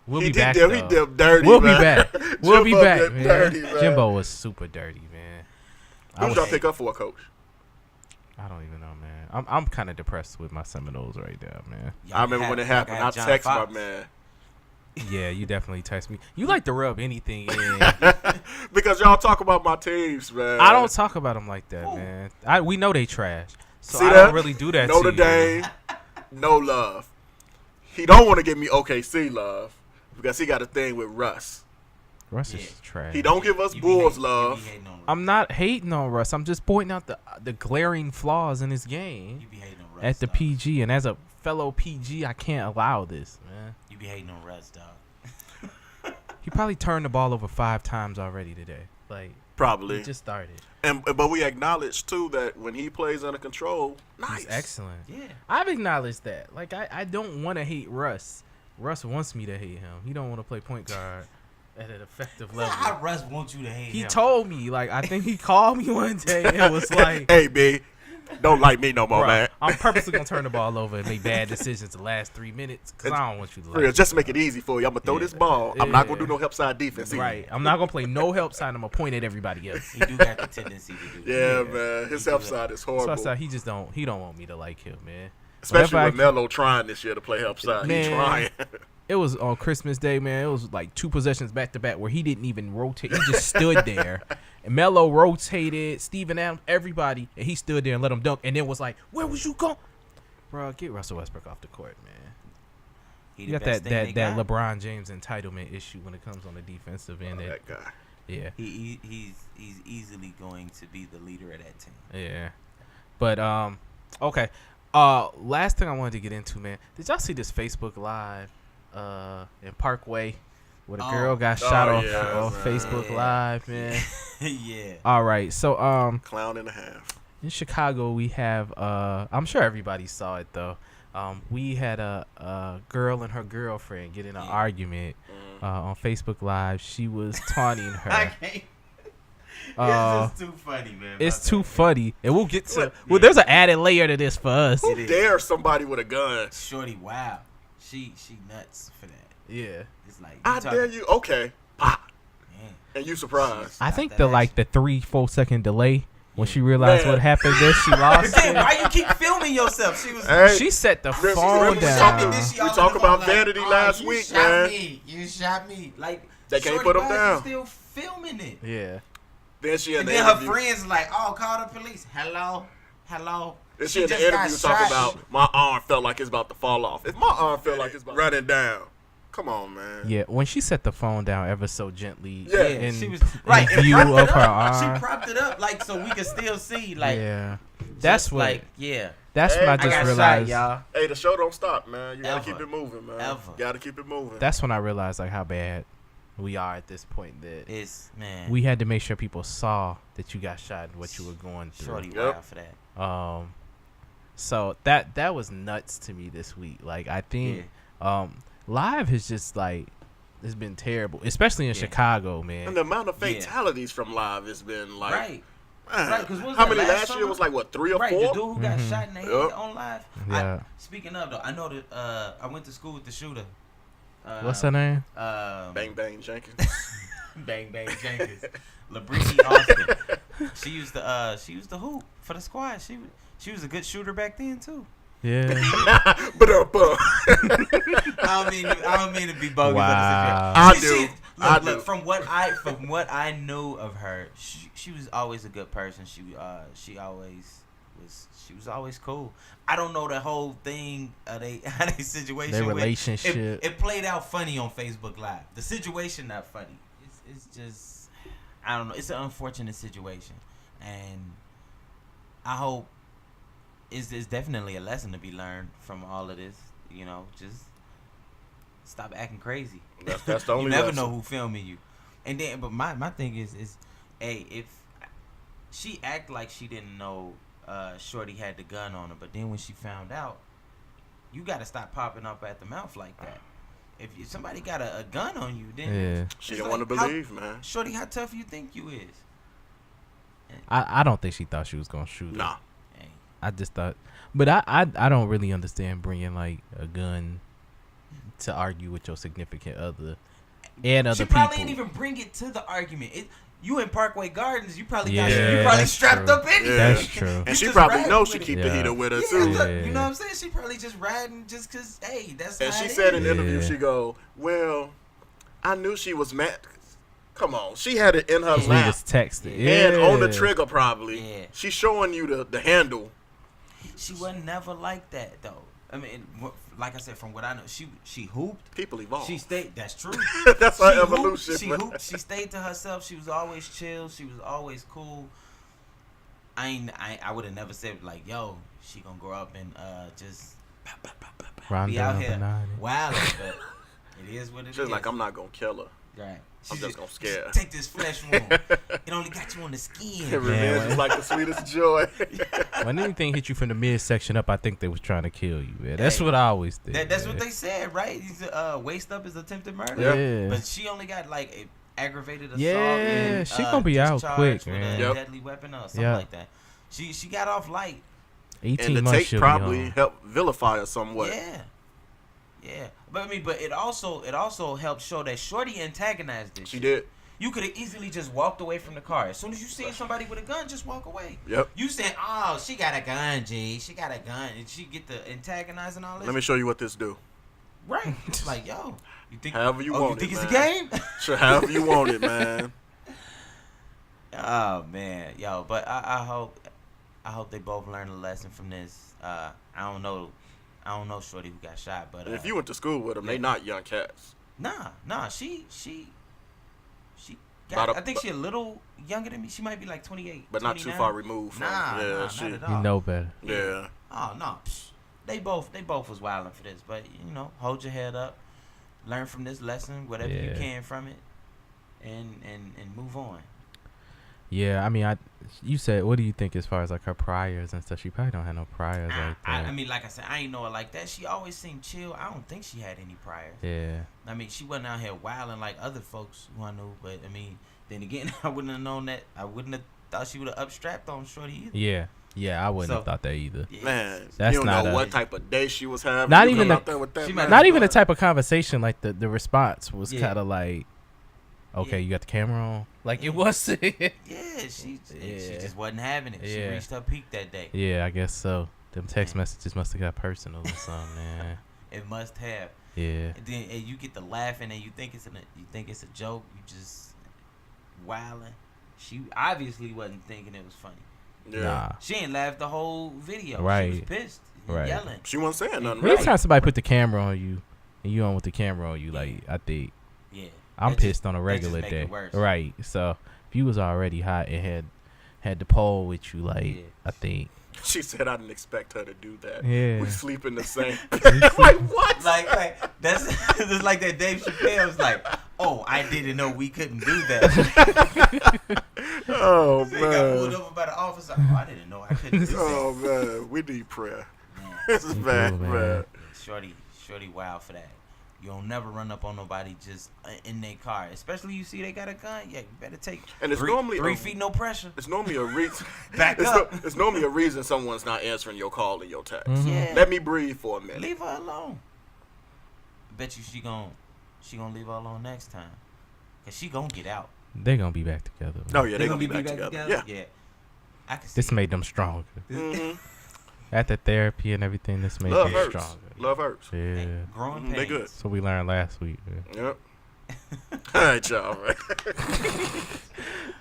We'll
he
be
did
back.
them,
though.
he did dirty.
We'll
man.
be back. We'll be
Jimbo
back,
did
man.
dirty, man.
Jimbo was super dirty, man.
Who'd y'all pick up for a coach?
I don't even know, man. I'm kind of depressed with my Seminoles right now, man.
I remember when it happened. I text my man.
Yeah, you definitely text me. You like to rub anything in.
Because y'all talk about my teams, man.
I don't talk about them like that, man. We know they trash, so
See
I
that?
don't really do that.
Notre
to you.
Dame, no love. He don't want to give me OKC love because he got a thing with Russ.
Russ is trash.
He don't give us Bulls love.
I'm not hating on Russ. I'm just pointing out the glaring flaws in his game
You be hating on Russ,
at the
dog.
PG. And as a fellow PG, I can't allow this, man.
You be hating on Russ, dog.
He probably turned the ball over 5 times already today. Like,
Probably.
he just started.
But we acknowledge too that when he plays under control, nice.
He's excellent.
Yeah.
I've acknowledged that. Like, I don't want to hate Russ. Russ wants me to hate him. He don't want to play point guard at an effective level.
How Russ wants you to hate
He
him?
told me, like, I think he called me one day and was like,
Hey, B, don't like me no more,
"Bruh,
man.
I'm purposely going to turn the ball over and make bad decisions the last 3 minutes because I don't want you to
For real,
like
just to make it easy for you. I'm gonna throw
Yeah.
this ball. I'm not gonna
Yeah.
do no help side defense. either.
Right. I'm not going to play no help side. I'm going to point at everybody else.
He do got the tendency to do
Yeah,
that.
man. His
He
help
do
side is
So I
horrible.
said, he don't want me to like him, man.
Especially
Whenever
with Melo trying this year to play help side.
Man.
He's trying.
It was on Christmas Day, man. It was like 2 possessions back to back where he didn't even rotate. He just stood there. And Melo rotated, Steven Adams, everybody, and he stood there and let him dunk. And then was like, "Where was you going, bro? Get Russell Westbrook off the court, man."
He
You
the
got
best
that
thing they got.
LeBron James entitlement issue when it comes on the defensive end.
That guy.
Yeah,
He's easily going to be the leader of that team.
yeah. But okay. Last thing I wanted to get into, man. Did y'all see this Facebook Live in Parkway where the girl got shot off
yeah,
Facebook Live, man?
Yeah.
All right, so
Clown and a half.
in Chicago we have I'm sure everybody saw it though. We had a girl and her girlfriend get in an argument on Facebook Live. She was taunting her.
I can't.
Uh,
It's just too funny, man.
It's
My
too
bad.
funny, and we'll get to. Well, there's an added layer to this for us.
Who dare somebody with a gun?
Shorty, wow. She nuts for that.
Yeah,
It's like
I dare you. Okay. Pop.
Man.
And you surprised.
I
Got
think
that
the
action.
the 3-4 second delay when she realized
Man.
what happened, then she lost
Damn,
it.
why you keep filming yourself? She was.
Hey,
She set the
Remember-
phone
remember
down.
something we talked about vanity last week,
shot
man.
Me. You shot me. Like
They can't
Shorty,
put 'em
why is
down.
you still filming it.
Yeah,
Then she in
And
the
then her
interview.
friends like, oh, call the police. Hello.
Then she in the
just got
interview talking
shot.
about my arm felt like it's about to fall off. If my arm felt like it's about running down, come on, man.
yeah. When she set the phone down ever so gently,
Yeah,
in,
she was
in
right. and
view
propped
of
it
her
up.
arm.
She propped it up like so we could still see. Like
Yeah, that's
just
what.
Like yeah.
That's
Hey,
when I
I
just
got
realized.
shot, y'all.
Hey, the show don't stop, man. You gotta
Ever.
keep it moving, man.
Ever.
Gotta keep it moving.
That's when I realized like how bad we are at this point. That
It's man.
we had to make sure people saw that you got shot and what you were going through.
Shorty
Yep.
wild for that.
So that was nuts to me this week. Like I think live has just like it's been terrible, especially in
Yeah.
Chicago, man.
and the amount of
Yeah.
fatalities from live has been like,
Right.
man,
Right, 'cause what was
how
that,
many
last
last year
summer?
was like what 3 or
Right,
4?
the dude who got
Mhm.
shot in the head
Yep.
on live.
Yeah.
Speaking of though, I know that I went to school with the shooter.
What's her name?
Bang bang Jenkins.
Bang Bang Jenkins. Labrini Austin. She used to hoop for the squad. She was a good shooter back then too.
Yeah.
But
I don't mean to be bogus.
Wow.
I
She-
do.
she-
I
look,
do.
From what I knew of her, she was always a good person. She was always cool. I don't know the whole thing they situation.
Their
with-
relationship.
It played out funny on Facebook Live. The situation not funny. It's just I don't know. It's an unfortunate situation, and I hope it's definitely a lesson to be learned from all of this. You know, just stop acting crazy.
That's the only
You never
lesson.
know who filming you. And then, but my thing is, hey, if she act like she didn't know Shorty had the gun on her, but then when she found out, you got to stop popping up at the mouth like that. If somebody got a gun on you, then
Yeah.
She
it's
didn't want to
how-
believe, man.
Shorty, how tough you think you is?
I don't think she thought she was gonna shoot.
Nah.
Hey,
I just thought, but I don't really understand bringing like a gun to argue with your significant other and other
she
people.
probably didn't even bring it to the argument. You in Parkway Gardens, you probably
Yeah,
you probably
that's
strapped
true.
up anyway.
That's true.
And
You
she
just
probably
riding
knows
with
she
it.
keep the
Yeah.
heater with her
Yeah,
too.
look,
Yeah.
you know what I'm saying? She probably just riding just cause, hey, that's
And
how
she
it
said
is.
in the interview,
Yeah.
she go, "Well, I knew she was mad. Come on, she had it in her
We
lap
just texted.
and on the
Yeah.
trigger probably.
Yeah.
She's showing you the handle.
She wasn't never like that though. I mean, like I said, from what I know, she hooped.
People evolve.
She stayed. That's true.
That's her
She hooped,
evolution.
She
man.
hooped. She stayed to herself. She was always chill. She was always cool. I would have never said like, yo, she gonna grow up and just
Round
be out
number
here
9.
wild, but it is what it is.
She's like, I'm not gonna kill her.
Right.
I'm just gonna scare her.
Take this flesh wound. It only got you on the skin.
Revenge is like the sweetest joy.
When anything hit you from the midsection up, I think they was trying to kill you. Man. That's
Hey,
what I always think.
That's
man.
what they said, right? He's waist up is attempted murder.
Yeah.
But she only got like a aggravated assault.
Yeah,
and,
she gonna be out
discharge
quick,
with
man.
a
Yep.
deadly weapon or something
Yeah.
like that. She got off light.
18
And the
months
tape
she'll be
probably
home.
helped vilify her somewhat.
Yeah. But I mean, but it also helped show that Shorty antagonized this.
She
shit.
did.
You could have easily just walked away from the car. As soon as you see somebody with a gun, just walk away.
Yep.
You saying, "Oh, she got a gun, G. She got a gun," and she get the antagonizing all this.
Let me show you what this do.
Right. Like, yo, you think
However you want
you think
it,
it's
man.
a game?
Sure, however you want it, man.
Oh man, yo, but I hope they both learn a lesson from this. I don't know Shorty who got shot, but
And if you went to school with them, they not young cats.
nah, she
About
got,
a-
I think she a little younger than me. She might be like 28,
But not too
29.
far removed from.
Nah,
yeah,
not
she.
at all.
You know better.
Yeah.
Oh no, they both was wilding for this, but you know, hold your head up, learn from this lesson, whatever you
Yeah.
can from it, and move on.
Yeah, I mean, you said, what do you think as far as like her priors and stuff? She probably don't have no priors like that.
I mean, like I said, I ain't know her like that. She always seemed chill. I don't think she had any priors.
Yeah.
I mean, she wasn't out here wilding like other folks who I knew. But I mean, then again, I wouldn't have known that. I wouldn't have thought she would have upstrapped on Shorty either.
Yeah, I wouldn't have
So-
thought that either.
Yeah.
Man,
That's
you don't
not
know
a-
what type of day she was having.
Not
You
even
come
the-
out there with that.
She
man.
might
Not
have-
even the type of conversation, like the response was
Yeah.
kind of like, okay,
Yeah.
you got the camera on? Like
Yeah.
it was.
Yeah, she
Yeah.
just wasn't having it. She
Yeah.
reached her peak that day.
Yeah, I guess so. Them text
Yeah.
messages must have got personal or something, man.
It must have.
Yeah.
And then you get the laughing and you think it's a joke. You just wilding. She obviously wasn't thinking it was funny.
Yeah.
Nah.
She ain't laughed the whole video.
Right.
She was pissed,
Right.
yelling.
She wasn't saying nothing.
Right.
Anytime somebody put the camera on you and you on with the camera on you, like I think
Yeah.
I'm
That just-
pissed on a
that just
regular
make
day.
it worse.
Right. So if you was already hot and had the pole with you, like
Yeah.
I think.
She said I didn't expect her to do that.
Yeah.
We sleep in the same. Like what?
Like that's just like that Dave Chappelle was like, oh, I didn't know we couldn't do that.
Oh
They got pulled
man.
over by the officer. Oh, I didn't know I couldn't do that.
Oh man. We need prayer.
Man,
This is bad,
Oh, man.
man.
Shorty wild for that. You don't never run up on nobody just in their car, especially you see they got a gun. Yeah, you better take.
And it's
three,
normally
3
a-
feet, no pressure.
It's normally a reason.
Back
it's
up.
it's normally a reason someone's not answering your call or your text.
Mhm.
Yeah.
Let me breathe for a minute.
Leave her alone. Bet you she gon' leave her alone next time, cause she gon' get out.
They're gonna be back together.
Oh yeah,
They
they're gonna be back together. Yeah.
I can see.
This made them stronger.
Mm-hmm.
After therapy and everything, this made
Love
them
hurts.
stronger.
Love hurts.
Yeah.
Growing pains.
They good.
So we learned last week. Man.
Yep. All right, y'all. Man.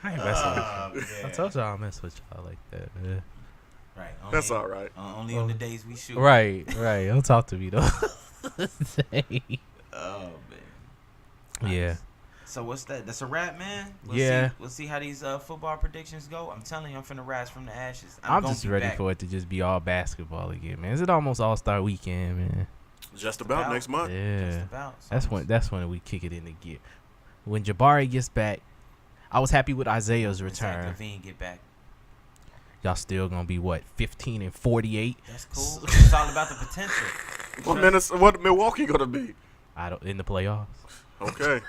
I ain't messing with
Oh,
you.
man.
I told y'all I don't mess with y'all like that. Man.
Right.
That's all right.
Only on the days we shoot.
Right. Don't talk to me though.
Oh man.
Yeah.
So what's that? That's a wrap, man.
Yeah.
We'll see how these football predictions go. I'm telling you, I'm finna rise from the ashes.
I'm
gonna
just
be
ready
back.
for it to just be all basketball again, man. Is it almost All-Star weekend, man?
Just about next month.
Yeah.
Just about.
That's when we kick it into gear. When Jabari gets back, I was happy with Isaiah's
When Zach
return.
Levine get back.
Y'all still gonna be what, 15 and 48?
That's cool. It's all about the potential.
What Milwaukee gonna be?
I don't in the playoffs.
Okay.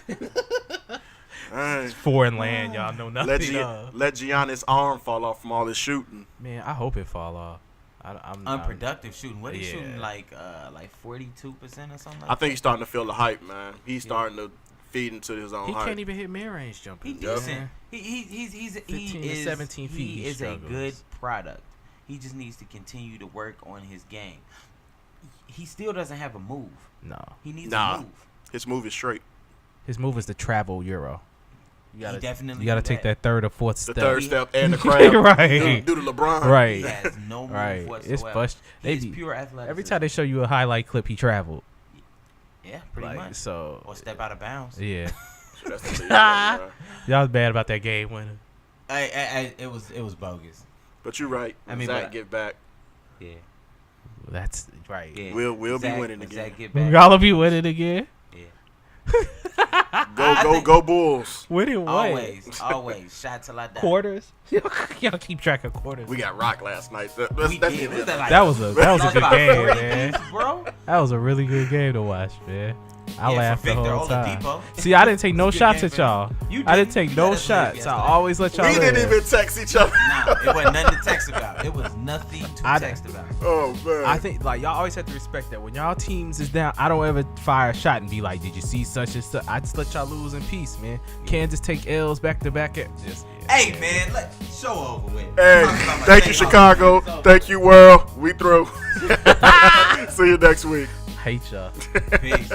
All right.
Foreign land, y'all know nothing.
Let Giannis' arm fall off from all his shooting.
Man, I hope it fall off. I'm
Unproductive shooting. What he
Yeah.
shooting like 42% or something like
I think he's starting to feel the hype, man. He's starting to feed into his own
He
hype.
can't even hit mid-range jumpers.
He
Yup.
decent. He's
15 to 17 feet,
He
he
is a
struggles.
good product. He just needs to continue to work on his game. He still doesn't have a move.
No.
He needs
Nah.
a move.
His move is straight.
His move is the travel Euro. You gotta,
He definitely
you gotta
do
take that third or fourth
The
step.
third step and the crab.
Right.
Do the LeBron.
Right.
He has no move
Right.
whatsoever.
It's bust.
He is
They be,
pure athleticism.
every time they show you a highlight clip, he traveled.
Yeah, pretty
Like,
much.
so,
Or step out of bounds.
yeah.
That's the thing, man.
Y'all was bad about that game winner.
It was bogus.
But you're right.
I mean,
Zach
but-
get back.
Yeah.
That's right.
Yeah.
We'll be
Zach-
winning
when
again.
Zach get back.
Y'all will be winning again.
Yeah.
Go Bulls.
Winning what?
Always. Shot till I die.
Quarters. Y'all keep track of quarters.
We got rocked last night. That's
We did. Was that like
That was a
lost
good
by
game,
40
man.
piece, bro?
That was a really good game to watch, man. I
Yeah,
laughed
for
the
Victor
whole time.
Oladipo.
See, I didn't take no
Good
shots
game
at
for him.
y'all.
You
I didn't
didn't.
take
You
no
let us live
shots. I
yesterday.
always let y'all
We didn't
live.
even text each other.
Nah, it wasn't nothing to text about. It was nothing to
I-
text about.
Oh man.
I think like y'all always have to respect that when y'all teams is down, I don't ever fire a shot and be like, "Did you see such and such?" I just let y'all lose in peace, man. Kansas take L's back to back. Just
Hey, man, let show over with.
Hey,
Talk about my
thank you,
day.
Chicago. Thank you, world. We through. See you next week.
hate y'all.
Peace.